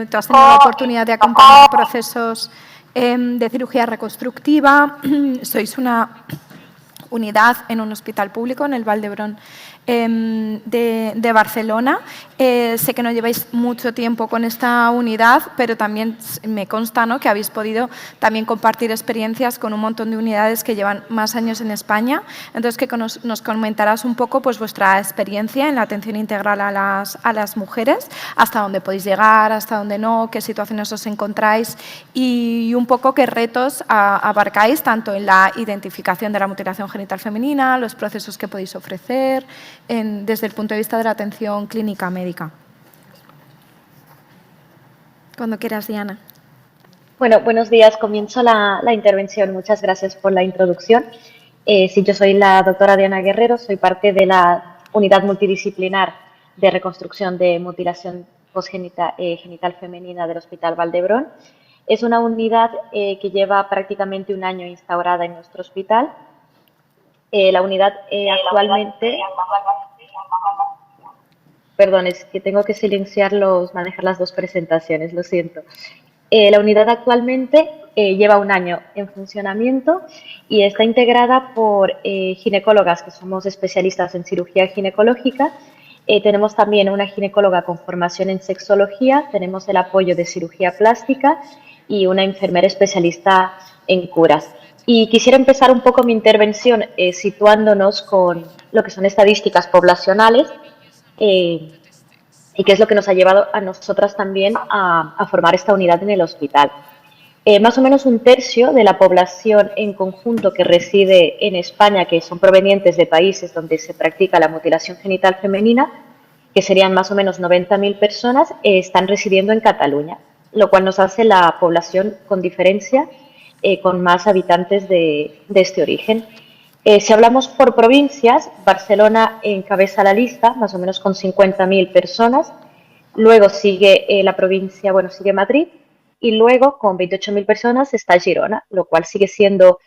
Tú has tenido la oportunidad de acompañar procesos de cirugía reconstructiva. Sois una unidad en un hospital público, en el Vall d'Hebron de Barcelona. Sé que no lleváis mucho tiempo con esta unidad, pero también me consta, ¿no?, que habéis podido también compartir experiencias con un montón de unidades que llevan más años en España. Entonces, que nos comentarás un poco pues, vuestra experiencia en la atención integral a las mujeres, hasta dónde podéis llegar, hasta dónde no, qué situaciones os encontráis y un poco qué retos abarcáis tanto en la identificación de la mutilación genital femenina, los procesos que podéis ofrecer, desde el punto de vista de la atención clínica médica. Cuando quieras, Diana. Bueno, buenos días. Comienzo la intervención. Muchas gracias por la introducción. Sí, yo soy la doctora Diana Guerrero, soy parte de la unidad multidisciplinar de reconstrucción de mutilación genital femenina del Hospital Vall d'Hebron. Es una unidad que lleva prácticamente un año instaurada en nuestro hospital. La unidad actualmente... Perdón, es que tengo que manejar las dos presentaciones, lo siento. La unidad actualmente lleva un año en funcionamiento y está integrada por ginecólogas que somos especialistas en cirugía ginecológica. Tenemos también una ginecóloga con formación en sexología, tenemos el apoyo de cirugía plástica y una enfermera especialista en curas. Y quisiera empezar un poco mi intervención situándonos con lo que son estadísticas poblacionales y qué es lo que nos ha llevado a nosotras también a formar esta unidad en el hospital. Más o menos un tercio de la población en conjunto que reside en España, que son provenientes de países donde se practica la mutilación genital femenina, que serían más o menos 90.000 personas, están residiendo en Cataluña, lo cual nos hace la población con diferencia con más habitantes de este origen. Si hablamos por provincias, Barcelona encabeza la lista, más o menos con 50.000 personas. Luego sigue la provincia, sigue Madrid. Y luego, con 28.000 personas, está Girona, lo cual sigue siendo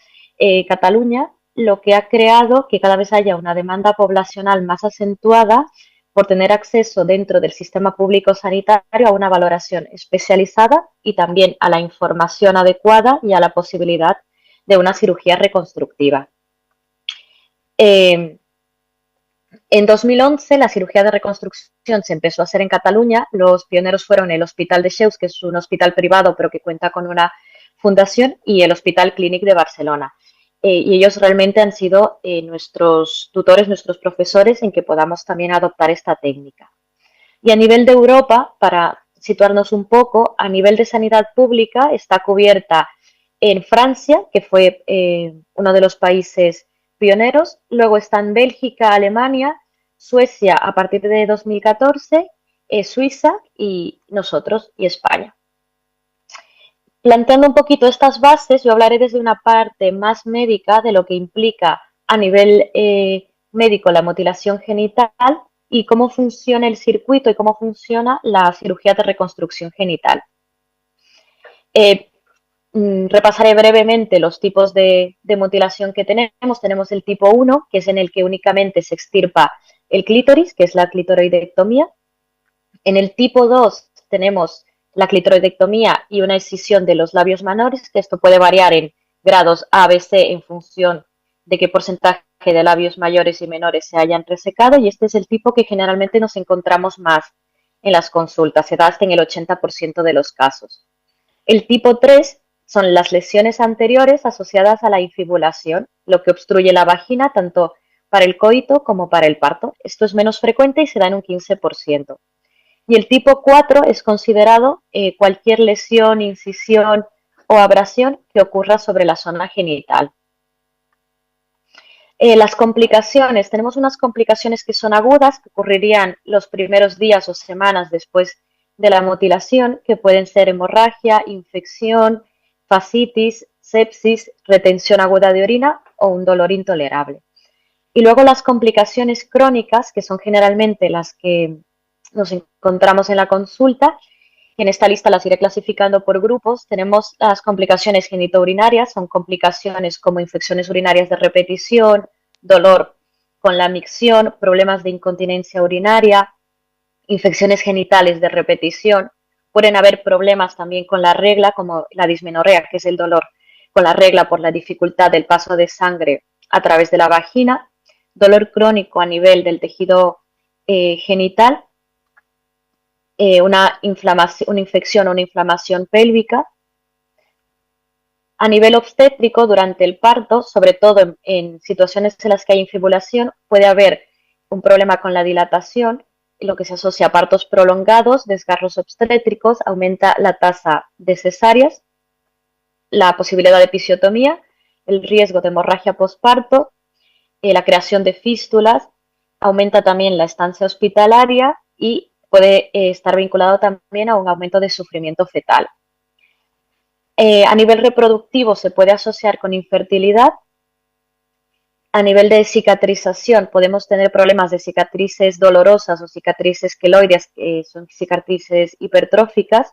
Cataluña, lo que ha creado que cada vez haya una demanda poblacional más acentuada por tener acceso dentro del sistema público sanitario a una valoración especializada y también a la información adecuada y a la posibilidad de una cirugía reconstructiva. En 2011 la cirugía de reconstrucción se empezó a hacer en Cataluña. Los pioneros fueron el Hospital de Cheus, que es un hospital privado pero que cuenta con una fundación, y el Hospital Clínic de Barcelona. Y ellos realmente han sido nuestros tutores, nuestros profesores en que podamos también adoptar esta técnica. Y a nivel de Europa, para situarnos un poco, a nivel de sanidad pública está cubierta en Francia, que fue uno de los países pioneros, luego están Bélgica, Alemania, Suecia a partir de 2014, Suiza y nosotros y España. Planteando un poquito estas bases, yo hablaré desde una parte más médica de lo que implica a nivel médico la mutilación genital y cómo funciona el circuito y cómo funciona la cirugía de reconstrucción genital. Repasaré brevemente los tipos de mutilación que tenemos. Tenemos el tipo 1, que es en el que únicamente se extirpa el clítoris, que es la clitoridectomía. En el tipo 2 tenemos la clitoridectomía y una escisión de los labios menores, que esto puede variar en grados A, B, C en función de qué porcentaje de labios mayores y menores se hayan resecado, y este es el tipo que generalmente nos encontramos más en las consultas, se da hasta en el 80% de los casos. El tipo 3 son las lesiones anteriores asociadas a la infibulación, lo que obstruye la vagina tanto para el coito como para el parto. Esto es menos frecuente y se da en un 15%. Y el tipo 4 es considerado cualquier lesión, incisión o abrasión que ocurra sobre la zona genital. Las complicaciones, tenemos unas complicaciones que son agudas, que ocurrirían los primeros días o semanas después de la mutilación, que pueden ser hemorragia, infección, fascitis, sepsis, retención aguda de orina o un dolor intolerable. Y luego las complicaciones crónicas, que son generalmente las que nos encontramos en la consulta. En esta lista las iré clasificando por grupos. Tenemos las complicaciones genitourinarias, son complicaciones como infecciones urinarias de repetición, dolor con la micción, problemas de incontinencia urinaria, infecciones genitales de repetición. Pueden haber problemas también con la regla, como la dismenorrea, que es el dolor con la regla por la dificultad del paso de sangre a través de la vagina, dolor crónico a nivel del tejido genital, una infección o una inflamación pélvica. A nivel obstétrico, durante el parto, sobre todo en situaciones en las que hay infibulación, puede haber un problema con la dilatación, lo que se asocia a partos prolongados, desgarros obstétricos, aumenta la tasa de cesáreas, la posibilidad de episiotomía, el riesgo de hemorragia posparto, la creación de fístulas, aumenta también la estancia hospitalaria y puede estar vinculado también a un aumento de sufrimiento fetal. A nivel reproductivo se puede asociar con infertilidad. A nivel de cicatrización podemos tener problemas de cicatrices dolorosas o cicatrices queloideas, que son cicatrices hipertróficas.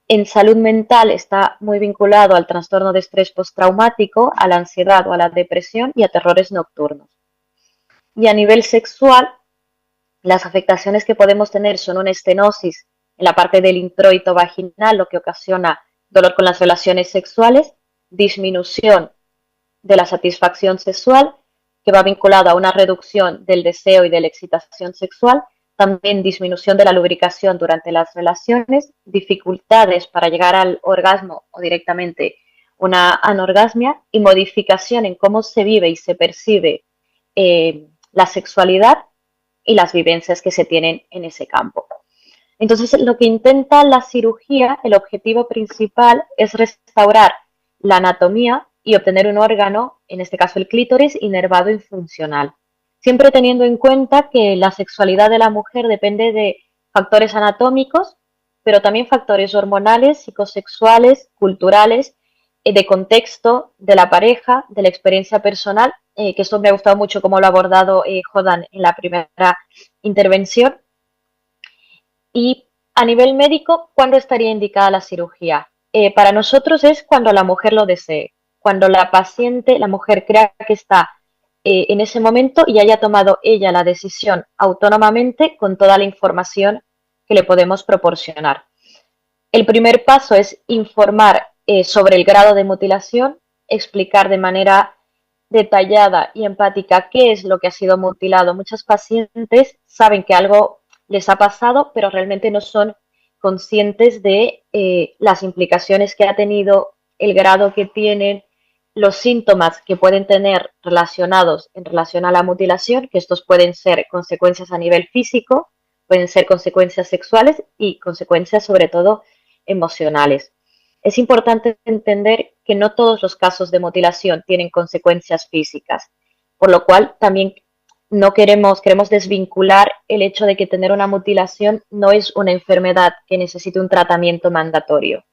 En salud mental está muy vinculado al trastorno de estrés postraumático, a la ansiedad o a la depresión y a terrores nocturnos. Y a nivel sexual, las afectaciones que podemos tener son una estenosis en la parte del introito vaginal, lo que ocasiona dolor con las relaciones sexuales, disminución de la satisfacción sexual, que va vinculado a una reducción del deseo y de la excitación sexual, también disminución de la lubricación durante las relaciones, dificultades para llegar al orgasmo o directamente una anorgasmia y modificación en cómo se vive y se percibe la sexualidad y las vivencias que se tienen en ese campo. Entonces, lo que intenta la cirugía, el objetivo principal es restaurar la anatomía y obtener un órgano, en este caso el clítoris, inervado y funcional. Siempre teniendo en cuenta que la sexualidad de la mujer depende de factores anatómicos, pero también factores hormonales, psicosexuales, culturales, de contexto, de la pareja, de la experiencia personal, que esto me ha gustado mucho como lo ha abordado Jodan en la primera intervención. Y a nivel médico, ¿cuándo estaría indicada la cirugía? Para nosotros es cuando la mujer lo desee, cuando la paciente, la mujer crea que está en ese momento y haya tomado ella la decisión autónomamente con toda la información que le podemos proporcionar. El primer paso es informar sobre el grado de mutilación, explicar de manera detallada y empática qué es lo que ha sido mutilado. Muchas pacientes saben que algo les ha pasado, pero realmente no son conscientes de las implicaciones que ha tenido, el grado que tienen, los síntomas que pueden tener relacionados en relación a la mutilación, que estos pueden ser consecuencias a nivel físico, pueden ser consecuencias sexuales y consecuencias sobre todo emocionales. Es importante entender que no todos los casos de mutilación tienen consecuencias físicas, por lo cual también no queremos desvincular el hecho de que tener una mutilación no es una enfermedad que necesite un tratamiento mandatorio.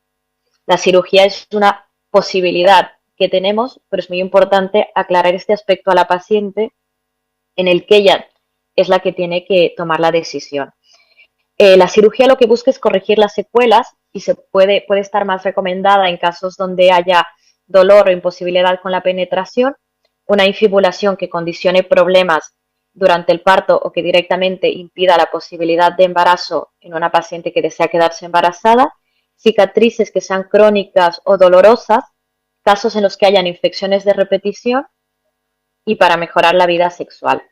La cirugía es una posibilidad que tenemos, pero es muy importante aclarar este aspecto a la paciente en el que ella es la que tiene que tomar la decisión. La cirugía lo que busca es corregir las secuelas y puede estar más recomendada en casos donde haya dolor o imposibilidad con la penetración, una infibulación que condicione problemas durante el parto o que directamente impida la posibilidad de embarazo en una paciente que desea quedarse embarazada, cicatrices que sean crónicas o dolorosas, casos en los que hayan infecciones de repetición y para mejorar la vida sexual.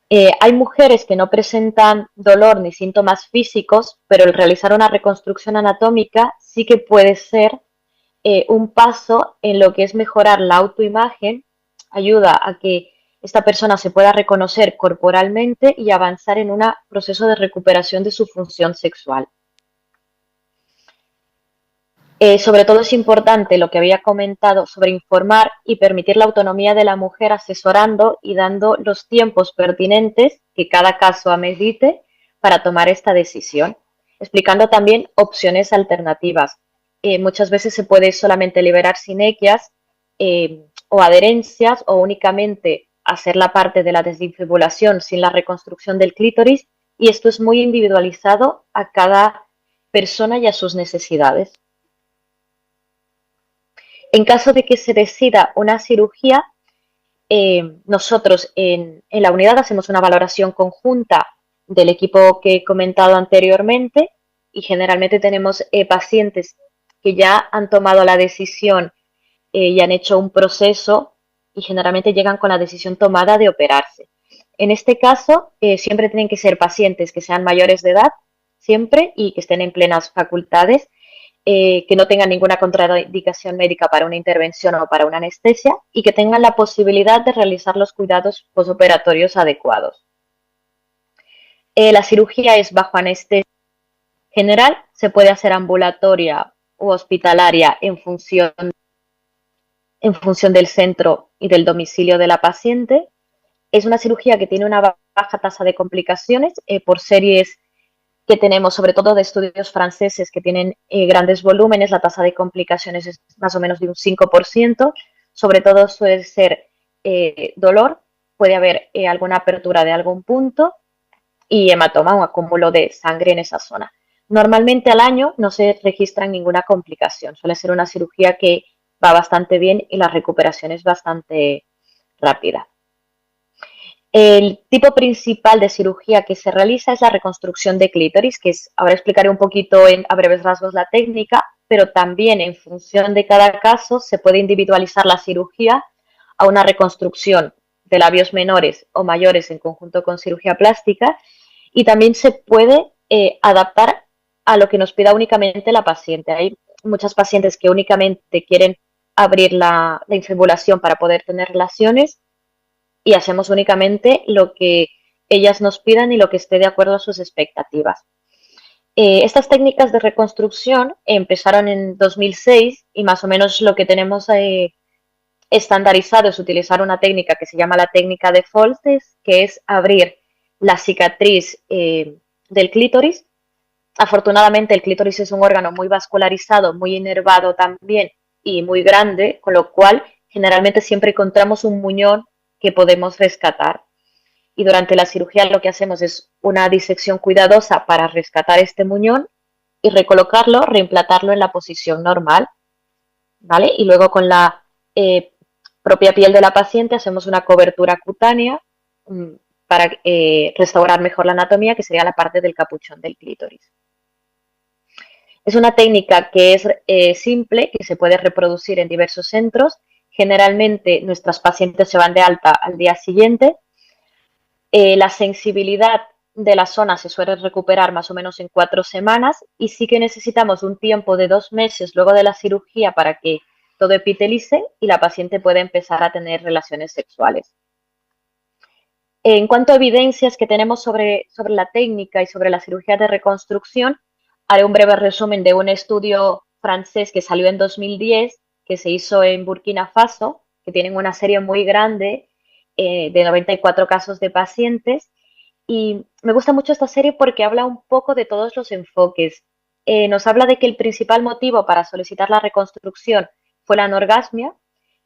Hay mujeres que no presentan dolor ni síntomas físicos, pero el realizar una reconstrucción anatómica sí que puede ser un paso en lo que es mejorar la autoimagen, ayuda a que esta persona se pueda reconocer corporalmente y avanzar en un proceso de recuperación de su función sexual. Sobre todo es importante lo que había comentado sobre informar y permitir la autonomía de la mujer asesorando y dando los tiempos pertinentes que cada caso amerite para tomar esta decisión, explicando también opciones alternativas. Muchas veces se puede solamente liberar sinequias o adherencias o únicamente hacer la parte de la desinfibulación sin la reconstrucción del clítoris, y esto es muy individualizado a cada persona y a sus necesidades. En caso de que se decida una cirugía, nosotros en la unidad hacemos una valoración conjunta del equipo que he comentado anteriormente y generalmente tenemos pacientes que ya han tomado la decisión y han hecho un proceso y generalmente llegan con la decisión tomada de operarse. En este caso, siempre tienen que ser pacientes que sean mayores de edad, siempre, y que estén en plenas facultades, que no tengan ninguna contraindicación médica para una intervención o para una anestesia y que tengan la posibilidad de realizar los cuidados posoperatorios adecuados. La cirugía es bajo anestesia general, se puede hacer ambulatoria u hospitalaria en función del centro y del domicilio de la paciente. Es una cirugía que tiene una baja tasa de complicaciones por series que tenemos, sobre todo de estudios franceses que tienen grandes volúmenes. La tasa de complicaciones es más o menos de un 5%, sobre todo suele ser dolor, puede haber alguna apertura de algún punto y hematoma, un acúmulo de sangre en esa zona. Normalmente al año no se registra ninguna complicación, suele ser una cirugía que va bastante bien y la recuperación es bastante rápida. El tipo principal de cirugía que se realiza es la reconstrucción de clítoris, que es, ahora explicaré un poquito a breves rasgos la técnica, pero también en función de cada caso se puede individualizar la cirugía a una reconstrucción de labios menores o mayores en conjunto con cirugía plástica, y también se puede adaptar a lo que nos pida únicamente la paciente. Hay muchas pacientes que únicamente quieren abrir la infibulación para poder tener relaciones, y hacemos únicamente lo que ellas nos pidan y lo que esté de acuerdo a sus expectativas. Estas técnicas de reconstrucción empezaron en 2006 y más o menos lo que tenemos estandarizado es utilizar una técnica que se llama la técnica de Foltes, que es abrir la cicatriz del clítoris. Afortunadamente el clítoris es un órgano muy vascularizado, muy inervado también y muy grande, con lo cual generalmente siempre encontramos un muñón que podemos rescatar. Y durante la cirugía lo que hacemos es una disección cuidadosa para rescatar este muñón y recolocarlo, reimplantarlo en la posición normal, ¿vale? Y luego con la propia piel de la paciente hacemos una cobertura cutánea para restaurar mejor la anatomía, que sería la parte del capuchón del clítoris. Es una técnica que es simple, que se puede reproducir en diversos centros. Generalmente nuestras pacientes se van de alta al día siguiente. La sensibilidad de la zona se suele recuperar más o menos en 4 semanas y sí que necesitamos un tiempo de 2 meses luego de la cirugía para que todo epitelice y la paciente pueda empezar a tener relaciones sexuales. En cuanto a evidencias que tenemos sobre la técnica y sobre la cirugía de reconstrucción, haré un breve resumen de un estudio francés que salió en 2010, que se hizo en Burkina Faso, que tienen una serie muy grande de 94 casos de pacientes. Y me gusta mucho esta serie porque habla un poco de todos los enfoques. Nos habla de que el principal motivo para solicitar la reconstrucción fue la anorgasmia,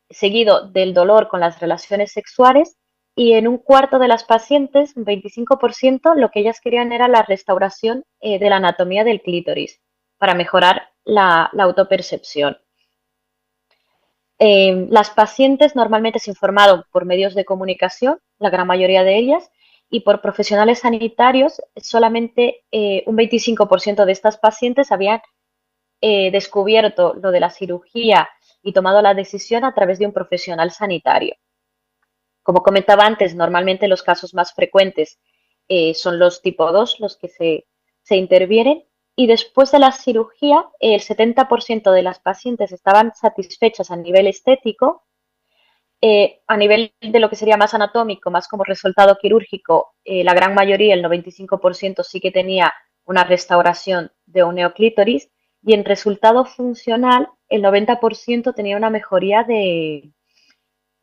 seguido del dolor con las relaciones sexuales, y en un cuarto de las pacientes, un 25%, lo que ellas querían era la restauración de la anatomía del clítoris para mejorar la autopercepción. Las pacientes normalmente se informaron por medios de comunicación, la gran mayoría de ellas, y por profesionales sanitarios. Solamente un 25% de estas pacientes habían descubierto lo de la cirugía y tomado la decisión a través de un profesional sanitario. Como comentaba antes, normalmente los casos más frecuentes son los tipo 2, los que se intervienen, y después de la cirugía, el 70% de las pacientes estaban satisfechas a nivel estético. A nivel de lo que sería más anatómico, más como resultado quirúrgico, la gran mayoría, el 95%, sí que tenía una restauración de un neoclítoris, y en resultado funcional, el 90% tenía una mejoría de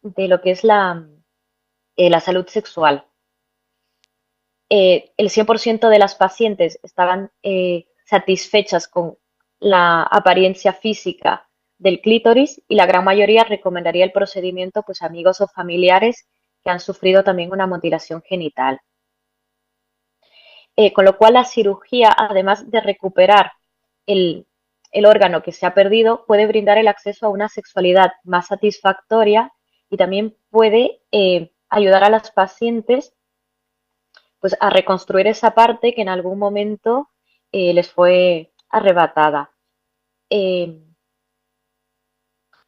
lo que es la salud sexual. El 100% de las pacientes estaban satisfechas con la apariencia física del clítoris, y la gran mayoría recomendaría el procedimiento pues, a amigos o familiares que han sufrido también una mutilación genital. Con lo cual la cirugía, además de recuperar el, el órgano que se ha perdido, puede brindar el acceso a una sexualidad más satisfactoria, y también puede ayudar a las pacientes pues a reconstruir esa parte que en algún momento les fue arrebatada.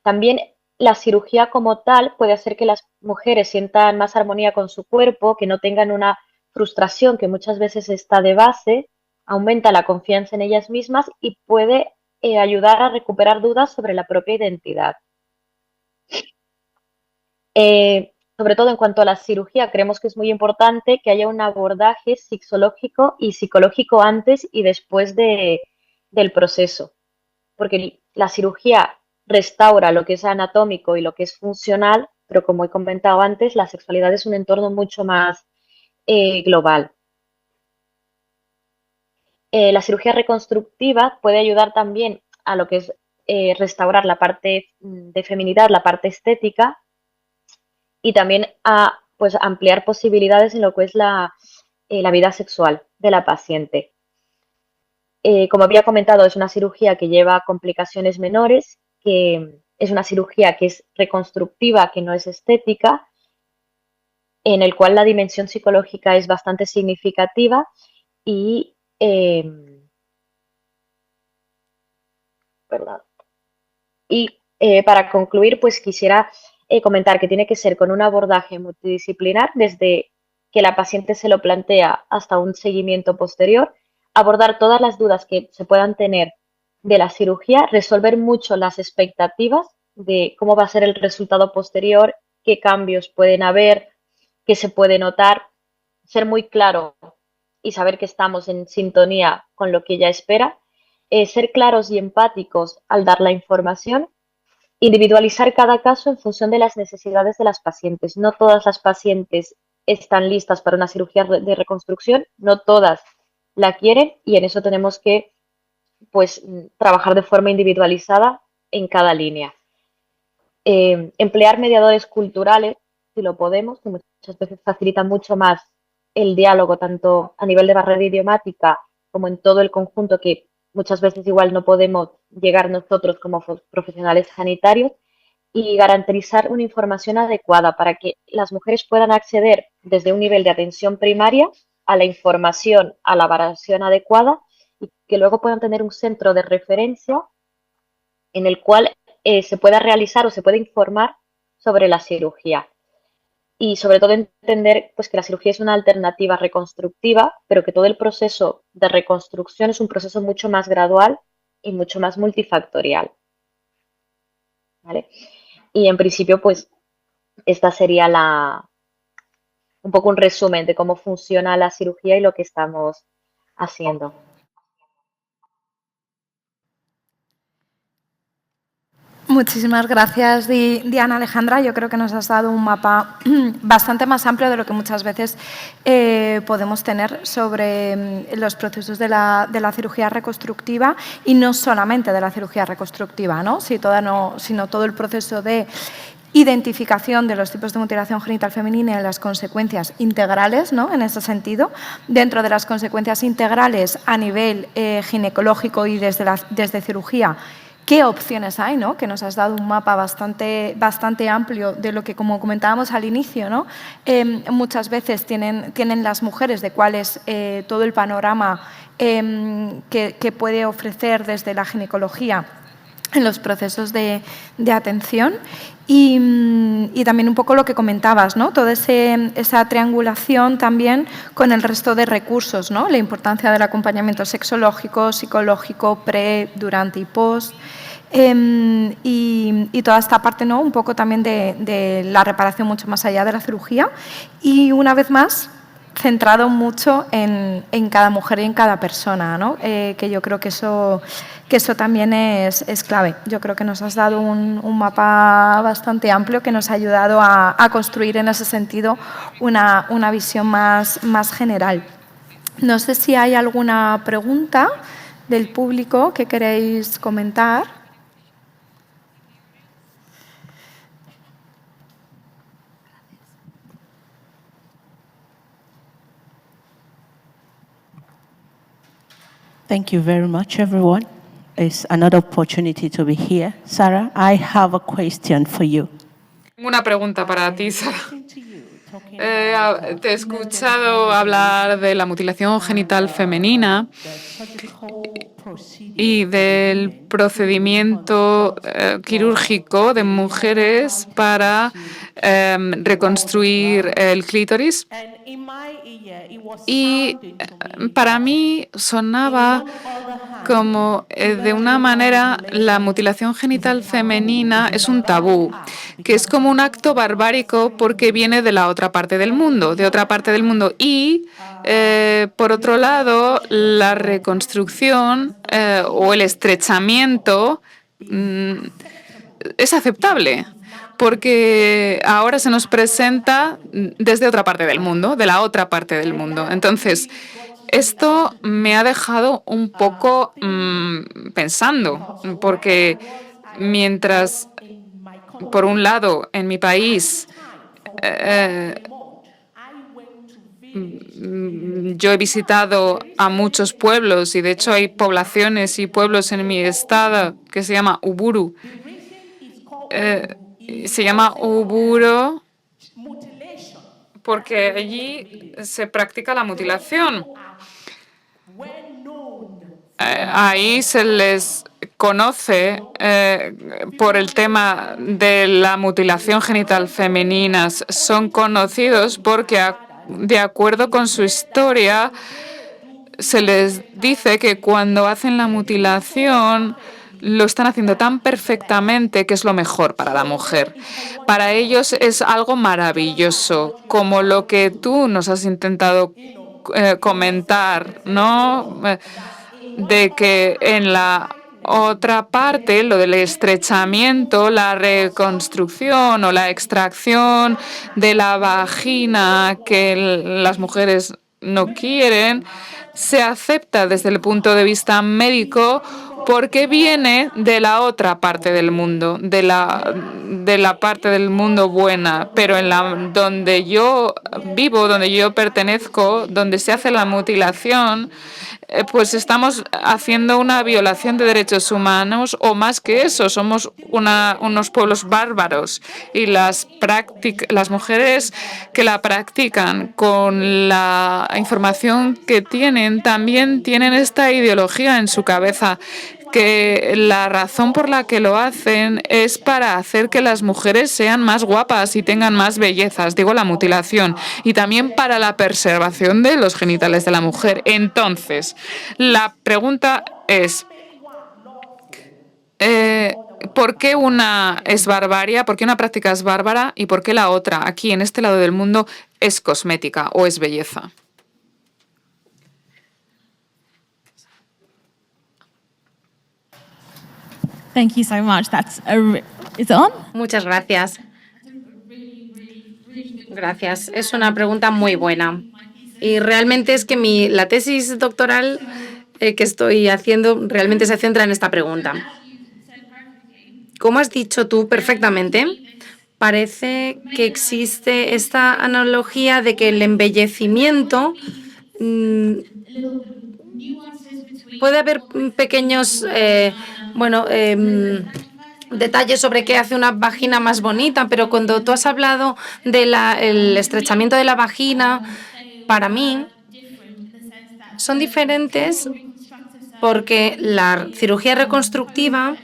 También la cirugía como tal puede hacer que las mujeres sientan más armonía con su cuerpo, que no tengan una frustración que muchas veces está de base, aumenta la confianza en ellas mismas y puede ayudar a recuperar dudas sobre la propia identidad. Sobre todo en cuanto a la cirugía, creemos que es muy importante que haya un abordaje sexológico y psicológico antes y después del proceso, porque la cirugía restaura lo que es anatómico y lo que es funcional, pero como he comentado antes, la sexualidad es un entorno mucho más global. La cirugía reconstructiva puede ayudar también a lo que es restaurar la parte de feminidad, la parte estética, y también a pues, ampliar posibilidades en lo que es la vida sexual de la paciente. Como había comentado, es una cirugía que lleva complicaciones menores, que es una cirugía que es reconstructiva, que no es estética, en el cual la dimensión psicológica es bastante significativa. Y, perdón, para concluir, pues quisiera comentar que tiene que ser con un abordaje multidisciplinar, desde que la paciente se lo plantea hasta un seguimiento posterior, abordar todas las dudas que se puedan tener de la cirugía, resolver mucho las expectativas de cómo va a ser el resultado posterior, qué cambios pueden haber, qué se puede notar, ser muy claro y saber que estamos en sintonía con lo que ella espera, ser claros y empáticos al dar la información, individualizar cada caso en función de las necesidades de las pacientes. No todas las pacientes están listas para una cirugía de reconstrucción, no todas la quieren, y en eso tenemos que pues, trabajar de forma individualizada en cada línea. Emplear mediadores culturales, si lo podemos, que muchas veces facilitan mucho más el diálogo, tanto a nivel de barrera idiomática como en todo el conjunto, que muchas veces igual no podemos llegar nosotros como profesionales sanitarios, y garantizar una información adecuada para que las mujeres puedan acceder desde un nivel de atención primaria a la información, a la valoración adecuada, y que luego puedan tener un centro de referencia en el cual se pueda realizar o se pueda informar sobre la cirugía. Y sobre todo entender pues, que la cirugía es una alternativa reconstructiva, pero que todo el proceso de reconstrucción es un proceso mucho más gradual y mucho más multifactorial. ¿Vale? Y en principio, pues, esta sería un poco un resumen de cómo funciona la cirugía y lo que estamos haciendo. Muchísimas gracias, Diana Alejandra. Yo creo que nos has dado un mapa bastante más amplio de lo que muchas veces podemos tener sobre los procesos de la cirugía reconstructiva, y no solamente de la cirugía reconstructiva, ¿no? Sino todo el proceso de identificación de los tipos de mutilación genital femenina y las consecuencias integrales, ¿no? En ese sentido, dentro de las consecuencias integrales a nivel ginecológico y desde cirugía, ¿qué opciones hay? ¿No? Que nos has dado un mapa bastante amplio de lo que, como comentábamos al inicio, ¿no? Muchas veces tienen las mujeres de cuál es todo el panorama que puede ofrecer desde la ginecología en los procesos de atención, y también un poco lo que comentabas, ¿no? Toda esa triangulación también con el resto de recursos, ¿no? La importancia del acompañamiento sexológico, psicológico, pre, durante y post, y toda esta parte, ¿no? Un poco también de la reparación mucho más allá de la cirugía, y una vez más centrado mucho en cada mujer y en cada persona, ¿no? Que yo creo que eso también es clave. Yo creo que nos has dado un mapa bastante amplio que nos ha ayudado a construir en ese sentido una visión más general. No sé si hay alguna pregunta del público que queréis comentar. Thank you very much, everyone. It's another opportunity to be here. Sarah, I have a question for you. Una pregunta para ti, Sara. Te he escuchado hablar de la mutilación genital femenina y del procedimiento quirúrgico de mujeres para reconstruir el clítoris. Y para mí sonaba como de una manera la mutilación genital femenina es un tabú, que es como un acto barbárico porque viene de la otra parte del mundo, Y, por otro lado, la reconstrucción o el estrechamiento es aceptable, porque ahora se nos presenta desde otra parte del mundo, de la otra parte del mundo. Entonces, esto me ha dejado un poco pensando, porque mientras, por un lado, en mi país, yo he visitado a muchos pueblos, y de hecho hay poblaciones y pueblos en mi estado que se llama Uburu. Se llama Uburu porque allí se practica la mutilación. Ahí se les conoce por el tema de la mutilación genital femenina. Son conocidos porque, de acuerdo con su historia, se les dice que cuando hacen la mutilación lo están haciendo tan perfectamente que es lo mejor para la mujer. Para ellos es algo maravilloso, como lo que tú nos has intentado comentar, ¿no? De que en la otra parte, lo del estrechamiento, la reconstrucción o la extracción de la vagina que las mujeres no quieren, se acepta desde el punto de vista médico porque viene de la otra parte del mundo, de la parte del mundo buena. Pero donde yo vivo, donde yo pertenezco, donde se hace la mutilación, pues estamos haciendo una violación de derechos humanos, o más que eso, somos unos pueblos bárbaros, y las mujeres que la practican con la información que tienen también tienen esta ideología en su cabeza, que la razón por la que lo hacen es para hacer que las mujeres sean más guapas y tengan más bellezas, digo la mutilación, y también para la preservación de los genitales de la mujer. Entonces, la pregunta es, ¿por qué una es barbarie, por qué una práctica es bárbara y por qué la otra, aquí en este lado del mundo, es cosmética o es belleza? Thank you so much. Is it on? Muchas gracias. Gracias. Es una pregunta muy buena. Y realmente es que la tesis doctoral que estoy haciendo realmente se centra en esta pregunta. Como has dicho tú perfectamente, parece que existe esta analogía de que el embellecimiento puede haber pequeños detalles sobre qué hace una vagina más bonita, pero cuando tú has hablado del estrechamiento de la vagina, para mí son diferentes porque la cirugía reconstructiva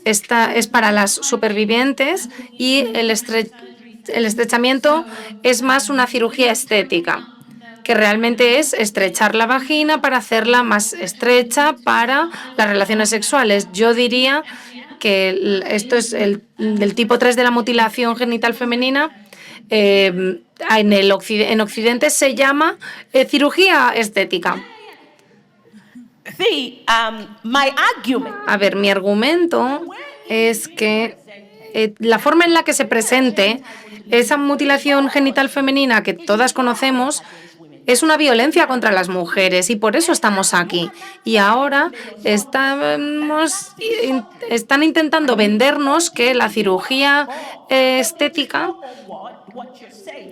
es para las supervivientes y el estrechamiento es más una cirugía estética, que realmente es estrechar la vagina para hacerla más estrecha para las relaciones sexuales. Yo diría que esto es del tipo 3 de la mutilación genital femenina. En Occidente se llama cirugía estética. A ver, mi argumento es que la forma en la que se presente esa mutilación genital femenina que todas conocemos es una violencia contra las mujeres y por eso estamos aquí. Y ahora están intentando vendernos que la cirugía estética,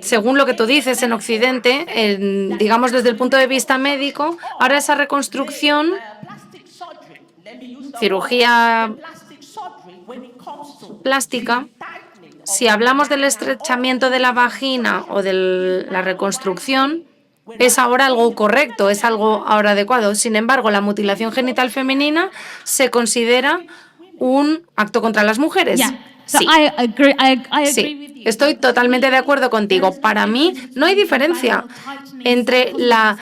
según lo que tú dices en Occidente, digamos desde el punto de vista médico, ahora esa reconstrucción, cirugía plástica, si hablamos del estrechamiento de la vagina o de la reconstrucción, es ahora algo correcto, es algo ahora adecuado. Sin embargo, la mutilación genital femenina se considera un acto contra las mujeres. Sí. Sí, estoy totalmente de acuerdo contigo. Para mí no hay diferencia entre la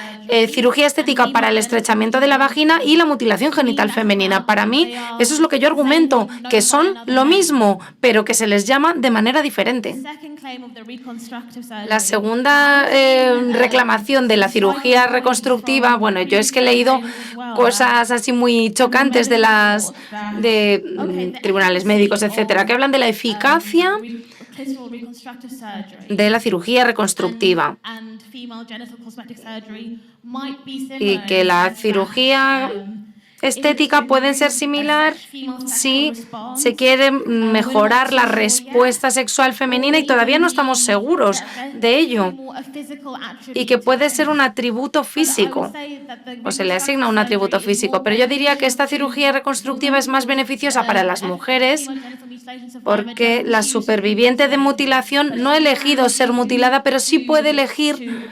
cirugía estética para el estrechamiento de la vagina y la mutilación genital femenina. Para mí eso es lo que yo argumento, que son lo mismo, pero que se les llama de manera diferente. La segunda reclamación de la cirugía reconstructiva, bueno, yo es que he leído cosas así muy chocantes de tribunales médicos, etcétera, que hablan de la eficacia de la cirugía reconstructiva y que la cirugía estética puede ser similar si se quiere mejorar la respuesta sexual femenina y todavía no estamos seguros de ello, y que puede ser un atributo físico o se le asigna un atributo físico, pero yo diría que esta cirugía reconstructiva es más beneficiosa para las mujeres porque la superviviente de mutilación no ha elegido ser mutilada, pero sí puede elegir.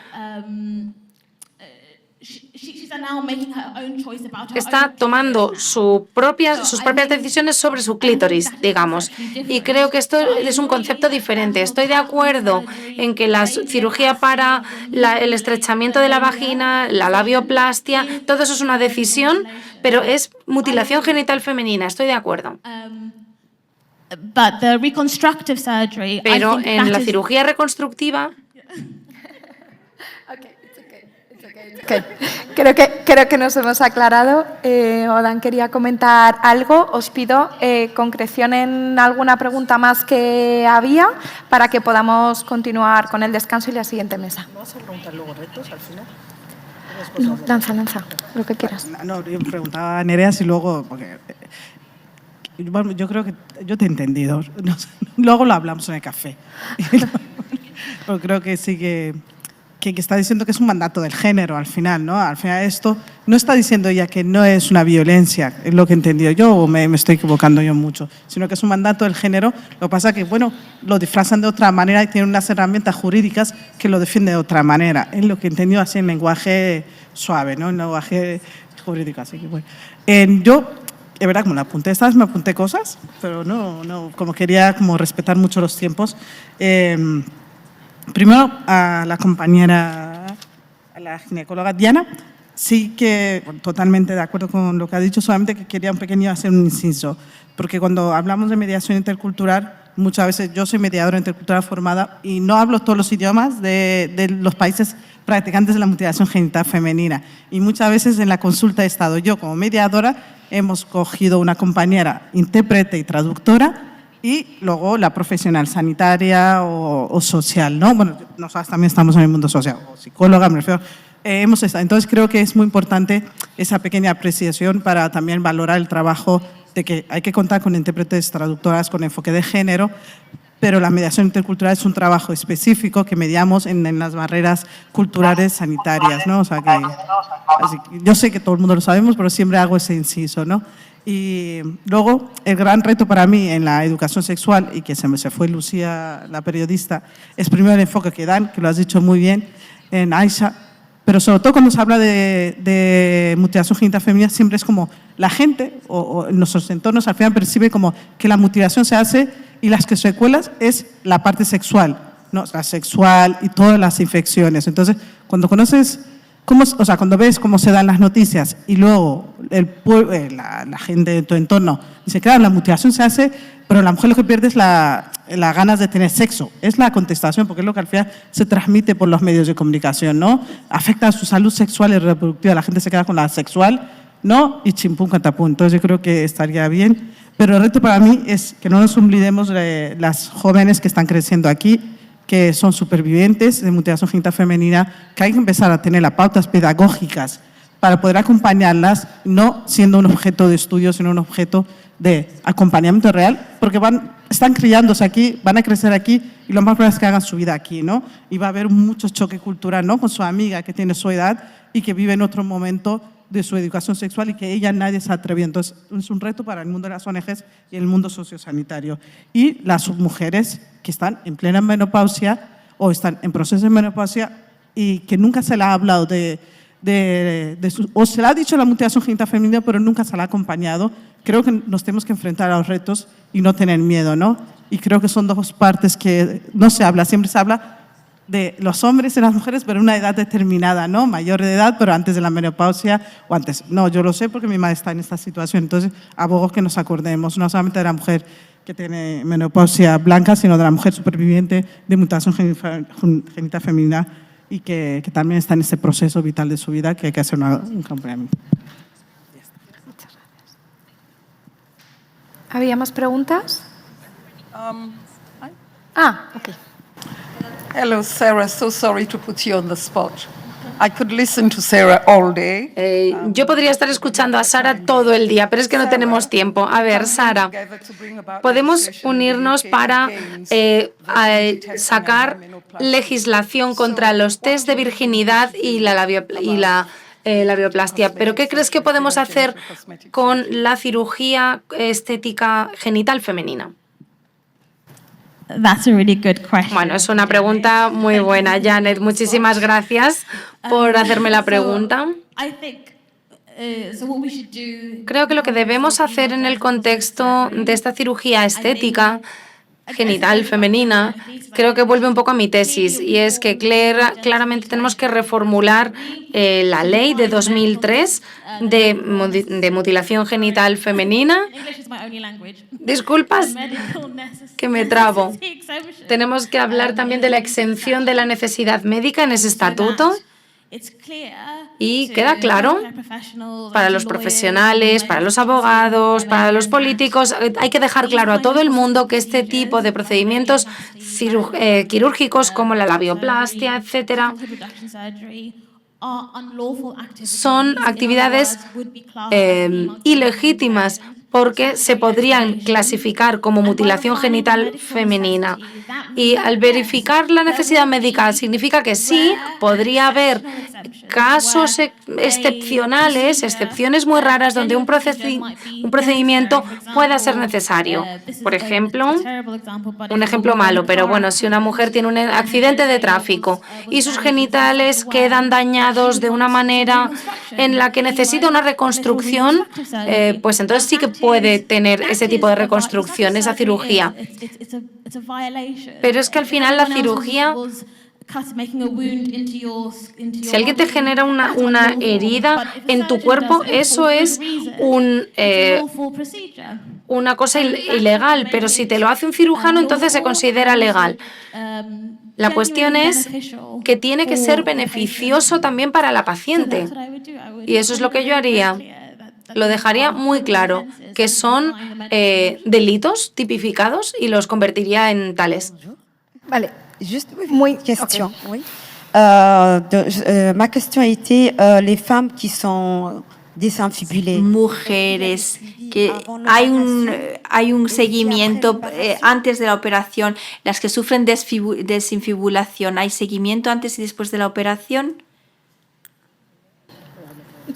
Está tomando sus propias decisiones sobre su clítoris, digamos. Y creo que esto es un concepto diferente. Estoy de acuerdo en que la cirugía para el estrechamiento de la vagina, la labioplastia, todo eso es una decisión, pero es mutilación genital femenina. Estoy de acuerdo. Pero en la cirugía reconstructiva... Okay. Creo que nos hemos aclarado. Odan quería comentar algo. Os pido concreción en alguna pregunta más que había para que podamos continuar con el descanso y la siguiente mesa. ¿No vas a preguntar luego retos al final? No, lanza, lo que quieras. No, yo preguntaba a Nereas y luego... Porque, bueno, yo creo que yo te he entendido. Luego lo hablamos en el café. Pero creo que sí que está diciendo que es un mandato del género al final, ¿no? Al final esto no está diciendo ya que no es una violencia, es lo que he entendido yo, o me estoy equivocando yo mucho, sino que es un mandato del género. Lo que pasa es que, bueno, lo disfrazan de otra manera y tienen unas herramientas jurídicas que lo defienden de otra manera. Es lo que he entendido así en lenguaje suave, ¿no? En lenguaje jurídico, así que bueno. Yo, es verdad, como la apunté estas, me apunté cosas, pero no, como quería como respetar mucho los tiempos. Primero, a la compañera, a la ginecóloga Diana, sí que totalmente de acuerdo con lo que ha dicho, solamente que quería hacer un inciso, porque cuando hablamos de mediación intercultural muchas veces yo soy mediadora intercultural formada y no hablo todos los idiomas de los países practicantes de la mutilación genital femenina. Y muchas veces en la consulta he estado yo como mediadora, hemos cogido una compañera intérprete y traductora y luego la profesional sanitaria o social, ¿no? Bueno, nosotros también estamos en el mundo social, o psicóloga, me refiero. Hemos estado. Entonces creo que es muy importante esa pequeña apreciación para también valorar el trabajo de que hay que contar con intérpretes, traductoras con enfoque de género, pero la mediación intercultural es un trabajo específico que mediamos en las barreras culturales sanitarias, ¿no? O sea que, yo sé que todo el mundo lo sabemos, pero siempre hago ese inciso, ¿no? Y luego, el gran reto para mí en la educación sexual, y que se fue Lucía, la periodista, es primero el enfoque que dan, que lo has dicho muy bien, en Aisha, pero sobre todo cuando se habla de mutilación genital femenina, siempre es como la gente o en nuestros entornos al final percibe como que la mutilación se hace y las que secuelas es la parte sexual, ¿no? La sexual y todas las infecciones. Entonces, cuando conoces, cuando ves cómo se dan las noticias y luego la gente de tu entorno dice, claro, la mutilación se hace, pero la mujer lo que pierde es las ganas de tener sexo, es la contestación, porque es lo que al final se transmite por los medios de comunicación, ¿no? Afecta a su salud sexual y reproductiva, la gente se queda con la sexual, ¿no? Y chimpún, catapún. Entonces yo creo que estaría bien, pero el reto para mí es que no nos olvidemos de las jóvenes que están creciendo aquí, que son supervivientes de mutilación genital femenina, que hay que empezar a tener las pautas pedagógicas para poder acompañarlas, no siendo un objeto de estudio, sino un objeto de acompañamiento real, porque están criándose aquí, van a crecer aquí y lo más probable es que hagan su vida aquí, ¿no? Y va a haber mucho choque cultural, ¿no? Con su amiga que tiene su edad y que vive en otro momento de su educación sexual y que ella nadie se atrevió. Entonces, es un reto para el mundo de las ONGs y el mundo sociosanitario. Y las mujeres que están en plena menopausia o están en proceso de menopausia y que nunca se les ha hablado o se le ha dicho la mutilación genital femenina, pero nunca se la ha acompañado. Creo que nos tenemos que enfrentar a los retos y no tener miedo, ¿no? Y creo que son dos partes que no se habla, siempre se habla de los hombres y las mujeres, pero en una edad determinada, ¿no? Mayor de edad, pero antes de la menopausia o antes. No, yo lo sé porque mi madre está en esta situación, entonces abogo que nos acordemos, no solamente de la mujer que tiene menopausia blanca, sino de la mujer superviviente de mutación genital femenina y que también está en ese proceso vital de su vida que hay que hacer un acompañamiento. ¿Había más preguntas? Ok. Hello, Sarah. So sorry to put you on the spot. I could listen to Sarah all day. Yo podría estar escuchando a Sara todo el día, pero es que no tenemos tiempo. A ver, Sara, podemos unirnos para sacar legislación contra los test de virginidad y la labioplastia. Pero ¿qué crees que podemos hacer con la cirugía estética genital femenina? That's a really good question. Bueno, es una pregunta muy buena, Janet. Muchísimas gracias por hacerme la pregunta. Creo que lo que debemos hacer en el contexto de esta cirugía estética genital femenina, creo que vuelve un poco a mi tesis, y es que claramente tenemos que reformular la ley de 2003 de mutilación genital femenina. Disculpas que me trabo. Tenemos que hablar también de la exención de la necesidad médica en ese estatuto. Y queda claro para los profesionales, para los abogados, para los políticos, hay que dejar claro a todo el mundo que este tipo de procedimientos quirúrgicos como la labioplastia, etcétera, son actividades ilegítimas porque se podrían clasificar como mutilación genital femenina. Y al verificar la necesidad médica significa que sí, podría haber casos excepcionales, excepciones muy raras donde un procedimiento pueda ser necesario. Por ejemplo, un ejemplo malo, pero bueno, si una mujer tiene un accidente de tráfico y sus genitales quedan dañados de una manera en la que necesita una reconstrucción, pues entonces sí que puede tener ese tipo de reconstrucción, esa cirugía. Pero es que al final la cirugía Si alguien te genera una herida en tu cuerpo, eso es una cosa ilegal, pero si te lo hace un cirujano, entonces se considera legal. La cuestión es que tiene que ser beneficioso también para la paciente. Y eso es lo que yo haría. Lo dejaría muy claro, que son delitos tipificados y los convertiría en tales. Vale. Juste Muy question. ok. Oui. Ma question était les femmes qui sont désinfibulées. Mujeres, que hay un seguimiento antes de la operación, las que sufren desinfibulación, ¿hay seguimiento antes y después de la operación?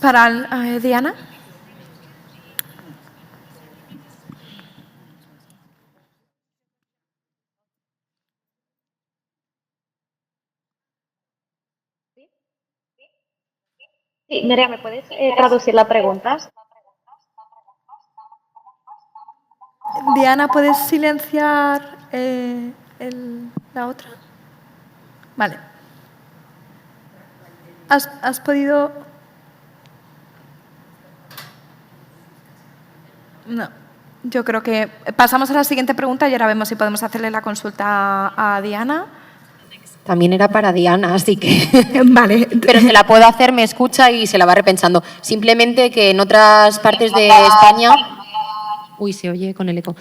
Para Diana. Sí, Nerea, ¿me puedes traducir la pregunta? Diana, ¿puedes silenciar la otra? Vale. ¿Has podido...? No. Yo creo que pasamos a la siguiente pregunta y ahora vemos si podemos hacerle la consulta a Diana. También era para Diana, así que... Vale. Pero se la puedo hacer, me escucha y se la va repensando. Simplemente que en otras partes de España... Uy, se oye con el eco.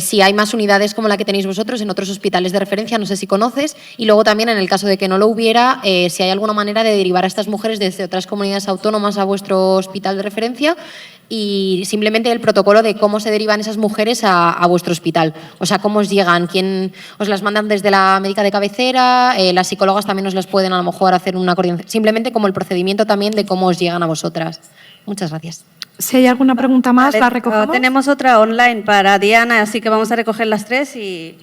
Si hay más unidades como la que tenéis vosotros en otros hospitales de referencia, no sé si conoces. Y luego también, en el caso de que no lo hubiera, si hay alguna manera de derivar a estas mujeres desde otras comunidades autónomas a vuestro hospital de referencia y simplemente el protocolo de cómo se derivan esas mujeres a vuestro hospital. O sea, cómo os llegan, quién os las mandan desde la médica de cabecera, las psicólogas también os las pueden a lo mejor hacer una coordinación. Simplemente como el procedimiento también de cómo os llegan a vosotras. Muchas gracias. Si hay alguna pregunta más, la recogemos. Tenemos otra online para Diana, así que vamos a recoger las tres y...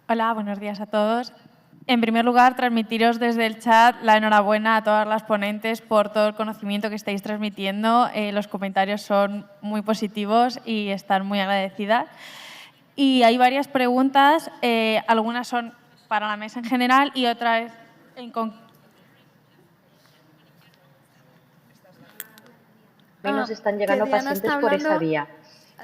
Hola, buenos días a todos. En primer lugar, transmitiros desde el chat la enhorabuena a todas las ponentes por todo el conocimiento que estáis transmitiendo. Los comentarios son muy positivos y están muy agradecidas. Y hay varias preguntas, algunas son para la mesa en general y otras en concreto. Nos están llegando pacientes por esa vía.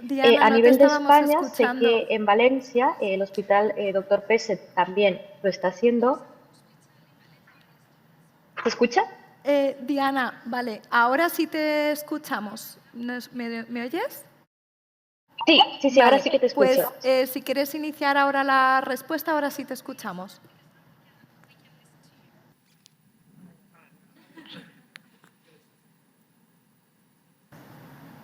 Diana, A no nivel te de estábamos España, escuchando. sé que en Valencia el hospital Dr. Peset también lo está haciendo. ¿Se escucha? Diana, vale, ahora sí te escuchamos. ¿Me oyes? Sí, Vale, ahora sí que te escucho. Pues si quieres iniciar ahora la respuesta, ahora sí te escuchamos.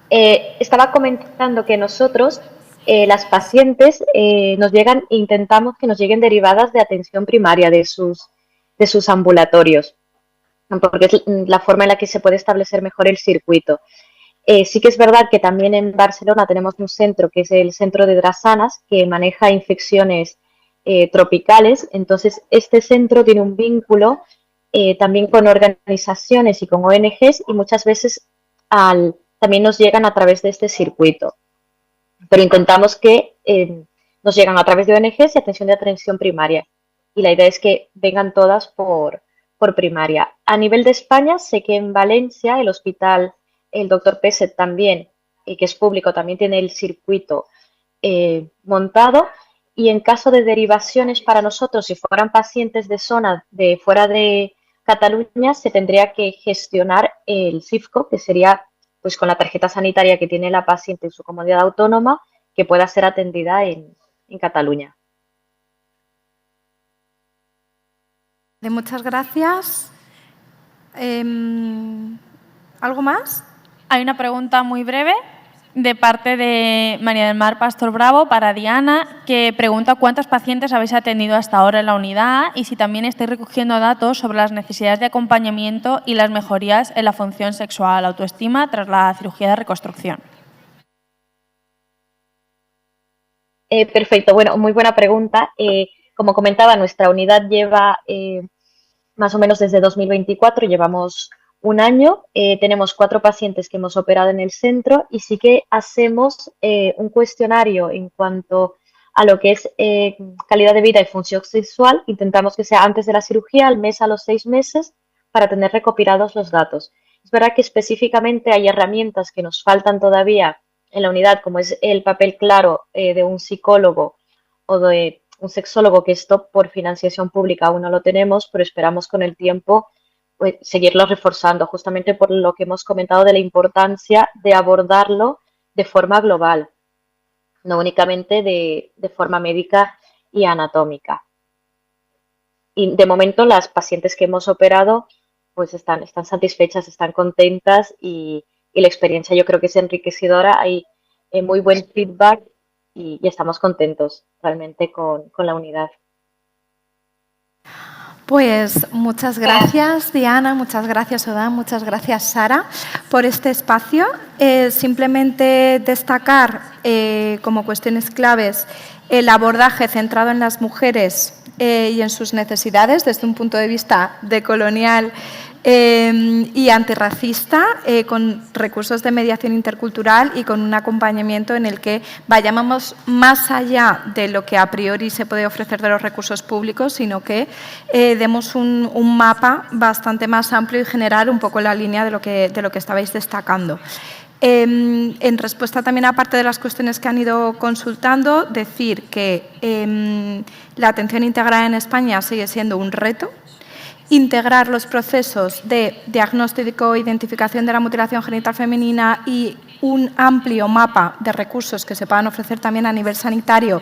Estaba comentando que nosotros, las pacientes, nos llegan, intentamos que nos lleguen derivadas de atención primaria de sus ambulatorios, porque es la forma en la que se puede establecer mejor el circuito. Sí que es verdad que también en Barcelona tenemos un centro que es el Centro de Drassanas, que maneja infecciones tropicales. Entonces, este centro tiene un vínculo también con organizaciones y con ONGs y muchas veces también nos llegan a través de este circuito. Pero intentamos que nos llegan a través de ONGs y atención primaria. Y la idea es que vengan todas por primaria. A nivel de España, sé que en Valencia el hospital, el Dr. Peset también, que es público, también tiene el circuito montado. Y en caso de derivaciones para nosotros, si fueran pacientes de zona de fuera de Cataluña, se tendría que gestionar el CIFCO, que sería pues con la tarjeta sanitaria que tiene la paciente en su comunidad autónoma, que pueda ser atendida en Cataluña. Muchas gracias. ¿Algo más? Hay una pregunta muy breve de parte de María del Mar Pastor Bravo para Diana, que pregunta cuántos pacientes habéis atendido hasta ahora en la unidad y si también estáis recogiendo datos sobre las necesidades de acompañamiento y las mejorías en la función sexual, autoestima, tras la cirugía de reconstrucción. Perfecto, bueno, muy buena pregunta. Como comentaba, nuestra unidad lleva más o menos desde 2024, llevamos un año. Tenemos 4 pacientes que hemos operado en el centro y sí que hacemos un cuestionario en cuanto a lo que es calidad de vida y función sexual. Intentamos que sea antes de la cirugía, al mes, a los 6 meses, para tener recopilados los datos. Es verdad que específicamente hay herramientas que nos faltan todavía en la unidad, como es el papel claro de un psicólogo o de un sexólogo, que esto por financiación pública aún no lo tenemos, pero esperamos con el tiempo pues, seguirlo reforzando, justamente por lo que hemos comentado de la importancia de abordarlo de forma global, no únicamente de forma médica y anatómica. Y de momento las pacientes que hemos operado pues están satisfechas, están contentas y la experiencia yo creo que es enriquecedora. Hay muy buen feedback y estamos contentos realmente con la unidad. Pues muchas gracias, Diana, muchas gracias, Oda, muchas gracias, Sara, por este espacio. Simplemente destacar como cuestiones claves el abordaje centrado en las mujeres y en sus necesidades desde un punto de vista decolonial y antirracista, con recursos de mediación intercultural y con un acompañamiento en el que vayamos más allá de lo que a priori se puede ofrecer de los recursos públicos, sino que demos un mapa bastante más amplio y generar un poco la línea de lo que estabais destacando. En respuesta también a parte de las cuestiones que han ido consultando, decir que la atención integrada en España sigue siendo un reto. Integrar los procesos de diagnóstico e identificación de la mutilación genital femenina y un amplio mapa de recursos que se puedan ofrecer también a nivel sanitario,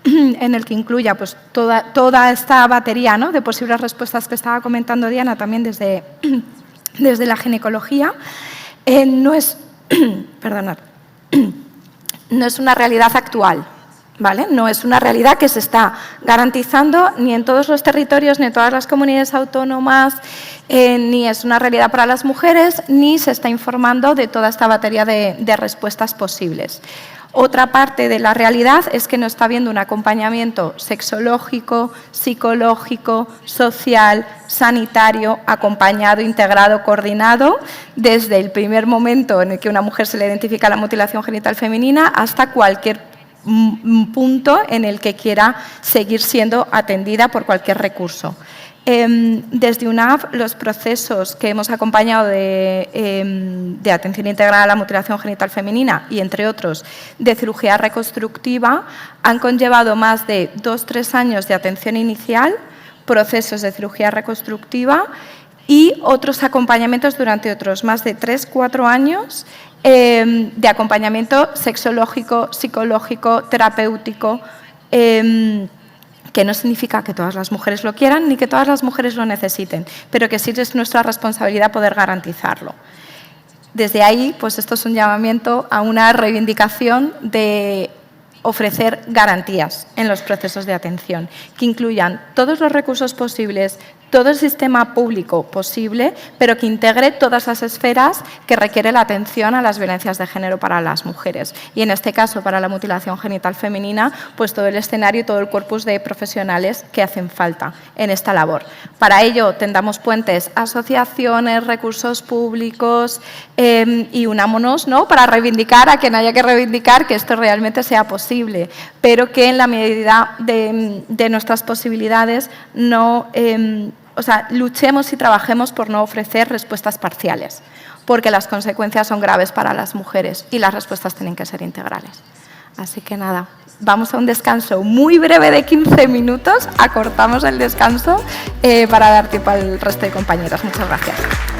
en el que incluya pues, toda esta batería, ¿no?, de posibles respuestas que estaba comentando Diana también desde la ginecología, no es una realidad actual. ¿Vale? No es una realidad que se está garantizando ni en todos los territorios, ni en todas las comunidades autónomas, ni es una realidad para las mujeres, ni se está informando de toda esta batería de respuestas posibles. Otra parte de la realidad es que no está habiendo un acompañamiento sexológico, psicológico, social, sanitario, acompañado, integrado, coordinado, desde el primer momento en el que a una mujer se le identifica la mutilación genital femenina hasta cualquier punto en el que quiera seguir siendo atendida por cualquier recurso. Desde UNAV, los procesos que hemos acompañado de atención integrada a la mutilación genital femenina y, entre otros, de cirugía reconstructiva, han conllevado más de 2-3 años de atención inicial, procesos de cirugía reconstructiva y otros acompañamientos durante otros más de 3-4 años de acompañamiento sexológico, psicológico, terapéutico, que no significa que todas las mujeres lo quieran ni que todas las mujeres lo necesiten, pero que sí es nuestra responsabilidad poder garantizarlo. Desde ahí, pues esto es un llamamiento a una reivindicación de ofrecer garantías en los procesos de atención, que incluyan todos los recursos posibles, todo el sistema público posible, pero que integre todas las esferas que requiere la atención a las violencias de género para las mujeres. Y en este caso, para la mutilación genital femenina, pues todo el escenario y todo el corpus de profesionales que hacen falta en esta labor. Para ello, tendamos puentes, asociaciones, recursos públicos y unámonos, ¿no?, para reivindicar a quien haya que reivindicar que esto realmente sea posible, pero que en la medida de nuestras posibilidades no... luchemos y trabajemos por no ofrecer respuestas parciales, porque las consecuencias son graves para las mujeres y las respuestas tienen que ser integrales. Así que nada, vamos a un descanso muy breve de 15 minutos, acortamos el descanso para dar tiempo al resto de compañeras. Muchas gracias.